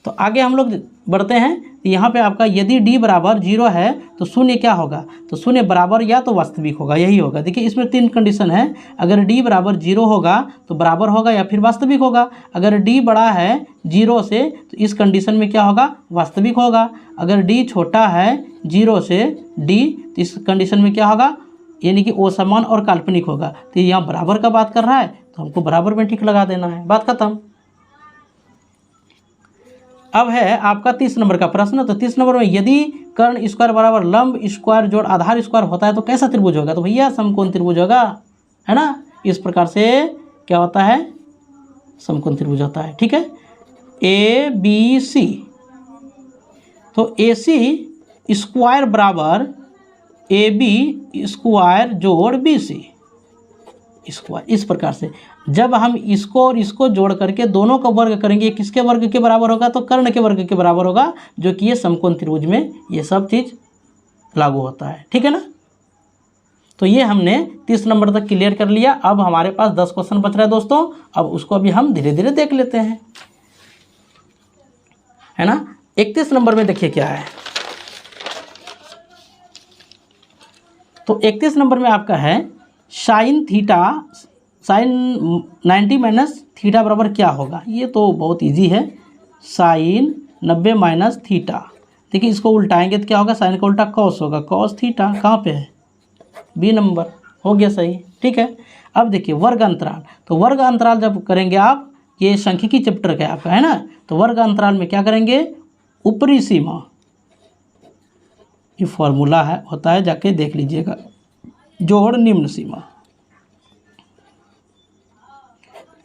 तो आगे हम लोग बढ़ते हैं, यहाँ पे आपका यदि d बराबर 0 है तो शून्य क्या होगा, तो शून्य बराबर या तो वास्तविक होगा, यही होगा। देखिए इसमें 3 कंडीशन है, अगर d बराबर 0 होगा तो बराबर होगा या फिर वास्तविक होगा। अगर d बड़ा है 0 से तो इस कंडीशन में क्या होगा, वास्तविक होगा। अगर d छोटा है 0 से d तो इस कंडीशन में क्या होगा, यानी कि असमान और काल्पनिक होगा। तो यहाँ बराबर का बात कर रहा है तो हमको बराबर में टिक लगा देना है, बात खत्म। अब है आपका 30 नंबर का प्रश्न। तो 30 नंबर में यदि कर्ण स्क्वायर बराबर लंब स्क्वायर जोड़ आधार स्क्वायर होता है तो कैसा त्रिभुज होगा, तो भैया समकोण त्रिभुज होगा, है ना। इस प्रकार से क्या होता है, समकोण त्रिभुज होता है, ठीक है। ABC, तो AC स्क्वायर बराबर AB स्क्वायर जोड़ BC स्क्वायर, इस प्रकार से। जब हम इसको और इसको जोड़ करके दोनों का वर्ग करेंगे, किसके वर्ग के बराबर होगा, तो कर्ण के वर्ग के बराबर होगा, जो कि ये समकोण त्रिभुज में ये सब चीज़ लागू होता है। ठीक है ना। तो ये हमने 30 नंबर तक क्लियर कर लिया। अब हमारे पास 10 क्वेश्चन बच रहा है दोस्तों, अब उसको अभी हम धीरे धीरे देख लेते हैं, है ना। 31 नंबर में देखिए क्या है। तो 31 नंबर में आपका है साइन 90 माइनस थीटा बराबर क्या होगा। ये तो बहुत इजी है, साइन 90 माइनस थीटा। देखिए इसको उल्टाएंगे तो क्या होगा, साइन का उल्टा कॉस होगा, कॉस थीटा कहाँ पे है, बी नंबर, हो गया सही। ठीक है। अब देखिए वर्ग अंतराल, तो वर्ग अंतराल जब करेंगे आप, ये सांख्यिकी चैप्टर का आपका है ना, तो वर्ग अंतराल में क्या करेंगे, ऊपरी सीमा, ये फॉर्मूला है होता है, जाके देख लीजिएगा, जोड़ निम्न सीमा।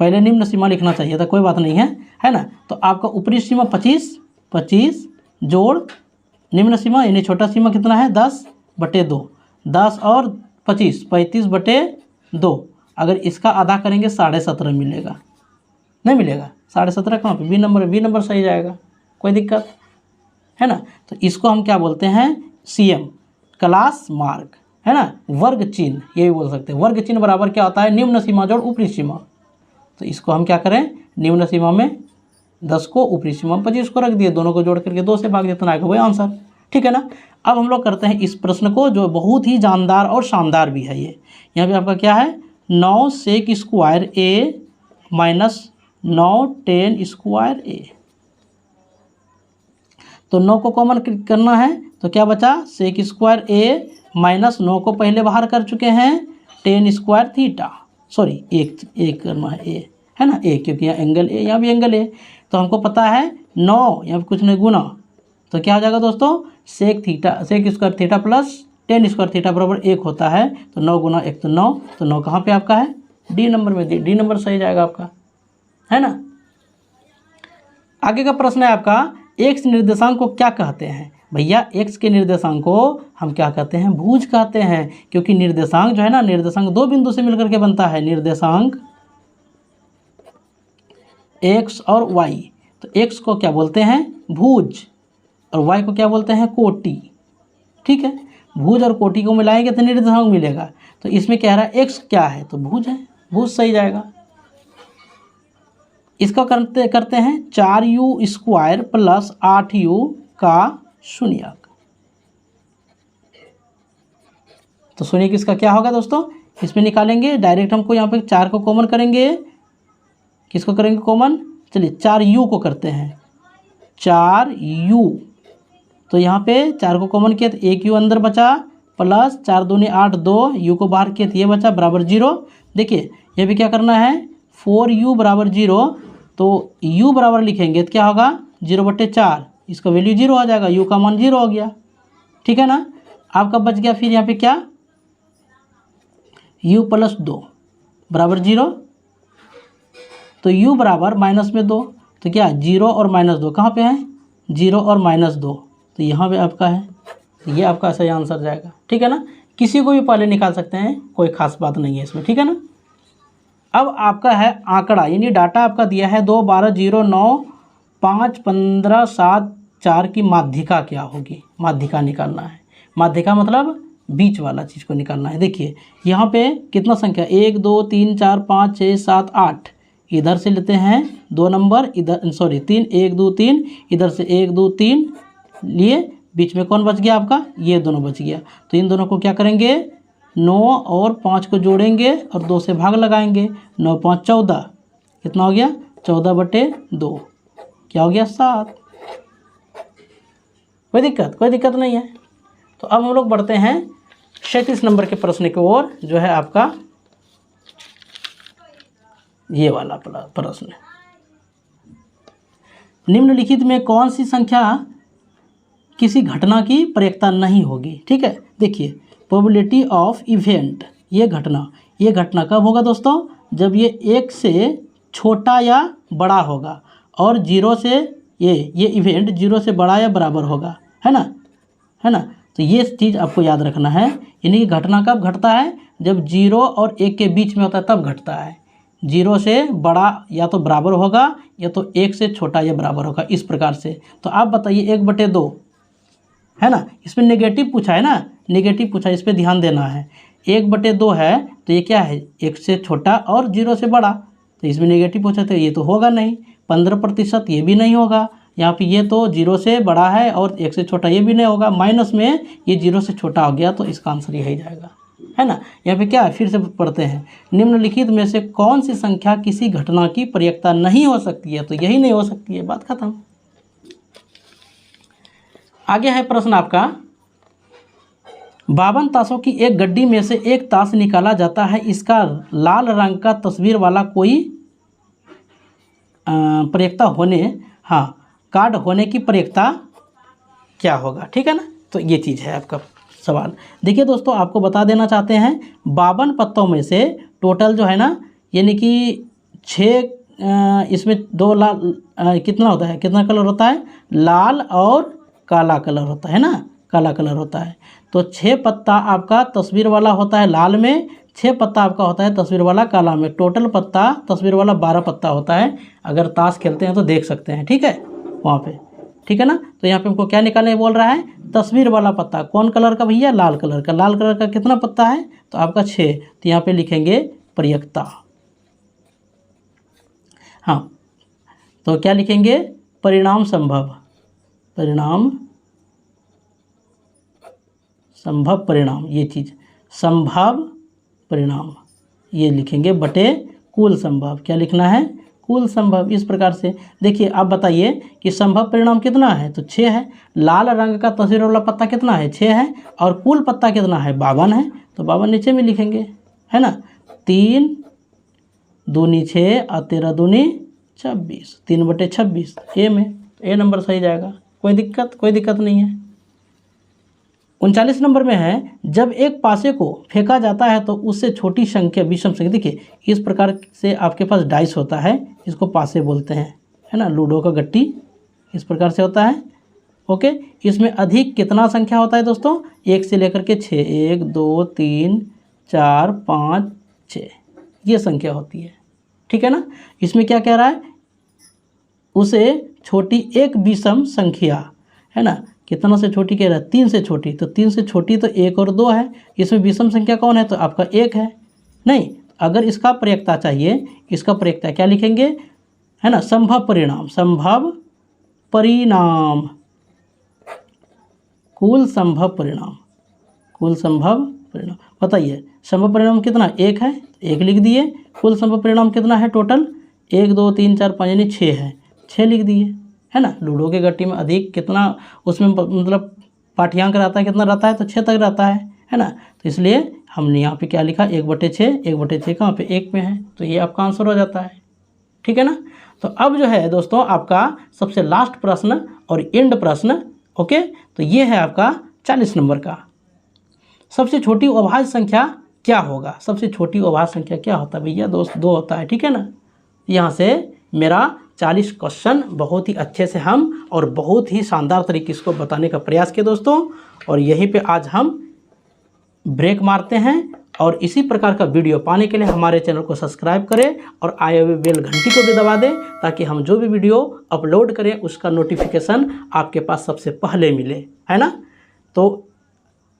पहले निम्न सीमा लिखना चाहिए था, कोई बात नहीं है ना। तो आपका ऊपरी सीमा 25 जोड़ निम्न सीमा यानी छोटा सीमा कितना है 10/2, 10 और 25 35/2। अगर इसका आधा करेंगे 17.5 मिलेगा, नहीं मिलेगा 17.5 कहाँ पे, बी नंबर सही जाएगा, कोई दिक्कत है ना। तो इसको हम क्या बोलते हैं, CM क्लास मार्क, है ना। वर्ग चिन्ह ये भी बोल सकते हैं, वर्ग चिन्ह बराबर क्या होता है, निम्न सीमा जोड़ ऊपरी सीमा। तो इसको हम क्या करें, निम्न सीमा में 10 को, ऊपरी सीमा में 25 को रख दिए, दोनों को जोड़ करके 2 से भाग जितना आएगा वही आंसर। ठीक है ना। अब हम लोग करते हैं इस प्रश्न को, जो बहुत ही जानदार और शानदार भी है। ये यहाँ पे आपका क्या है, 9 sec square A minus 9 10 square A। तो 9 को कॉमन करना है, तो क्या बचा, सेक स्क्वायर A माइनस 9 को पहले बाहर कर चुके हैं, 10 स्क्वायर थीटा, सॉरी एक करना है A, है ना, A, क्योंकि यहाँ एंगल A, यहाँ भी एंगल A। तो हमको पता है 9, यहाँ पे कुछ नहीं गुना, तो क्या हो जाएगा दोस्तों, sec square theta plus 10 square theta बराबर 1 होता है। तो 9 गुना 1 तो 9, तो 9 कहाँ पे आपका है, डी नंबर में, डी नंबर सही जाएगा आपका, है ना। आगे का प्रश्न है आपका, एक्स निर्देशांक को क्या कहते हैं। भैया एक्स के निर्देशांक को हम क्या कहते हैं, भुज कहते हैं, क्योंकि निर्देशांक जो है ना, निर्देशांक 2 बिंदु से मिलकर के बनता है, निर्देशांक एक्स और वाई। तो एक्स को क्या बोलते हैं, भुज, और वाई को क्या बोलते हैं, कोटि। ठीक है, भुज और कोटि को मिलाएंगे तो निर्देशांक मिलेगा। तो इसमें कह रहा है एक्स क्या है, तो भुज है, भुज सही जाएगा। इसका करते हैं 4u स्क्वायर प्लस 8u का शून्यक। तो शून्यक इसका क्या होगा दोस्तों, इसमें निकालेंगे डायरेक्ट, हमको यहाँ पे 4 को कॉमन करेंगे, किसको करेंगे कॉमन, चलिए 4u को करते हैं, 4u। तो यहाँ पे 4 को कॉमन किया तो 1u अंदर बचा, प्लस 4 दूनी 8, 2 u को बाहर किया तो ये बचा बराबर 0। देखिए ये भी क्या करना है, 4u बराबर 0, तो u बराबर लिखेंगे तो क्या होगा, 0/4, इसका वैल्यू 0 आ जाएगा, u का मान 0 हो गया। ठीक है ना। आपका बच गया फिर यहाँ पे क्या, u + 2 बराबर 0, तो u बराबर माइनस में 2, तो क्या 0 और -2 कहाँ पे है, 0 और -2, तो यहाँ पे आपका है, तो ये आपका सही आंसर जाएगा। ठीक है ना। किसी को भी पहले निकाल सकते हैं, कोई खास बात नहीं है इसमें। ठीक है ना। अब आपका है आंकड़ा, यानी डाटा आपका दिया है 2 12 0 9 5 15 7 4 की माध्यिका क्या होगी, माध्यिका निकालना है। माध्यिका मतलब बीच वाला चीज़ को निकालना है। देखिए यहाँ पे कितना संख्या, 1 2 3 4 5 6 7 8, इधर से लेते हैं 2 नंबर, इधर सॉरी 3 1 2 3, इधर से 1 2 3 लिए, बीच में कौन बच गया आपका, ये दोनों बच गया। तो इन दोनों को क्या करेंगे, 9 और 5 को जोड़ेंगे और 2 से भाग लगाएंगे, 9 5 14, कितना हो गया, 14/2, क्या हो गया 7। कोई दिक्कत नहीं है। तो अब हम लोग बढ़ते हैं 37 नंबर के प्रश्न की ओर, जो है आपका ये वाला प्रश्न। निम्नलिखित में कौन सी संख्या किसी घटना की प्रयेकता नहीं होगी। ठीक है, देखिए प्रोबेबिलिटी ऑफ इवेंट, ये घटना कब होगा दोस्तों, जब ये 1 से छोटा या बड़ा होगा, और 0 से ये इवेंट 0 से बड़ा या बराबर होगा, है ना। तो ये चीज़ आपको याद रखना है, यानी कि घटना कब घटता है, जब 0 और 1 के बीच में होता है तब घटता है। 0 से बड़ा या तो बराबर होगा या तो 1 से छोटा या बराबर होगा, इस प्रकार से। तो आप बताइए 1/2 है ना, इसमें नेगेटिव पूछा है ना, नेगेटिव पूछा है, इस पर ध्यान देना है। 1/2 है तो ये क्या है, 1 से छोटा और 0 से बड़ा, तो इसमें नेगेटिव पूछा तो ये तो होगा नहीं। 15% ये भी नहीं होगा, यहाँ पे ये तो 0 से बड़ा है और 1 से छोटा, ये भी नहीं होगा। माइनस में ये 0 से छोटा हो गया, तो इसका आंसर यही जाएगा, है ना। यहाँ पे क्या है, फिर से पढ़ते हैं, निम्नलिखित में से कौन सी संख्या किसी घटना की पर्यकता नहीं हो सकती है, तो यही नहीं हो सकती है, बात खत्म। आगे है प्रश्न आपका, 52 ताशों की एक गड्डी में से एक ताश निकाला जाता है, इसका लाल रंग का तस्वीर वाला कोई पर्यकता होने, हाँ, कार्ड होने की पर्यकता क्या होगा, ठीक है ना। तो ये चीज़ है आपका सवाल। देखिए दोस्तों, आपको बता देना चाहते हैं 52 पत्तों में से टोटल जो है ना, यानी कि 6 इसमें 2 लाल कितना होता है, कितना कलर होता है, लाल और काला कलर होता है ना, काला कलर होता है। तो 6 पत्ता आपका तस्वीर वाला होता है लाल में, 6 पत्ता आपका होता है तस्वीर वाला काला में, टोटल पत्ता तस्वीर वाला 12 पत्ता होता है। अगर ताश खेलते हैं तो देख सकते हैं, ठीक है, वहाँ पे, ठीक है ना। तो यहाँ पे हमको क्या निकालने बोल रहा है, तस्वीर वाला पत्ता, कौन कलर का भैया, लाल कलर का। लाल कलर का कितना पत्ता है, तो आपका 6, तो यहाँ पे लिखेंगे पर्यकता। हाँ, तो क्या लिखेंगे, परिणाम संभव, परिणाम संभव परिणाम, ये चीज़ संभव परिणाम, ये लिखेंगे बटे कुल संभव। क्या लिखना है, कुल संभव। इस प्रकार से देखिए, आप बताइए कि संभव परिणाम कितना है, तो 6 है। लाल रंग का तस्वीर वाला पत्ता कितना है, 6 है, और कुल पत्ता कितना है, 52 है, तो 52 नीचे में लिखेंगे, है ना। 3 दूनी 6 और 13 दूनी 26, 3/26 ए में, ए नंबर सही जाएगा, कोई दिक्कत नहीं है। 39 नंबर में है, जब एक पासे को फेंका जाता है तो उससे छोटी संख्या विषम संख्या, देखिए इस प्रकार से आपके पास डाइस होता है, इसको पासे बोलते हैं, है ना, लूडो का गट्टी इस प्रकार से होता है, ओके। इसमें अधिक कितना संख्या होता है दोस्तों, 1 से लेकर के 6, 1 2 3 4 5 6, ये संख्या होती है, ठीक है ना। इसमें क्या कह रहा है, उसे छोटी एक विषम संख्या, है ना, कितना से छोटी कह रहा है, 3 से छोटी, तो 3 से छोटी तो 1 और 2 है, इसमें विषम संख्या कौन है, तो आपका 1 है। नहीं, अगर इसका पर्यकता चाहिए, इसका पर्यकता क्या लिखेंगे, है ना, संभव परिणाम, संभव परिणाम, कुल संभव परिणाम, कुल संभव परिणाम। बताइए संभव परिणाम कितना, 1 है, 1 लिख दिए। कुल संभव परिणाम कितना है, टोटल 1 2 3 4 5 यानी 6 है, 6 लिख दिए, है ना। लूडो के गट्टी में अधिक कितना, उसमें मतलब पाठ्यांक रहता है, कितना रहता है, तो 6 तक रहता है ना। तो इसलिए हमने यहाँ पे क्या लिखा, 1/6, 1/6 कहाँ पे, 1 में है, तो ये आपका आंसर हो जाता है, ठीक है ना। तो अब जो है दोस्तों आपका सबसे लास्ट प्रश्न और एंड प्रश्न, ओके। तो ये है आपका 40 नंबर का, सबसे छोटी अभाज्य संख्या क्या होगा। सबसे छोटी अभाज्य संख्या क्या होता है भैया, दोस्त 2 होता है, ठीक है ना। यहाँ से मेरा 40 क्वेश्चन बहुत ही अच्छे से हम और बहुत ही शानदार तरीके से इसको बताने का प्रयास किया दोस्तों, और यहीं पे आज हम ब्रेक मारते हैं। और इसी प्रकार का वीडियो पाने के लिए हमारे चैनल को सब्सक्राइब करें और आए हुए बेल घंटी को भी दबा दें, ताकि हम जो भी वीडियो अपलोड करें उसका नोटिफिकेशन आपके पास सबसे पहले मिले, है ना। तो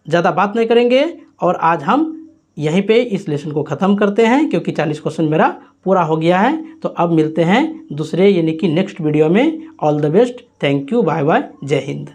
ज़्यादा बात नहीं करेंगे और आज हम यहीं पे इस लेसन को ख़त्म करते हैं, क्योंकि 40 क्वेश्चन मेरा पूरा हो गया है। तो अब मिलते हैं दूसरे यानी कि नेक्स्ट वीडियो में। All the best, thank you, bye bye, जय हिंद।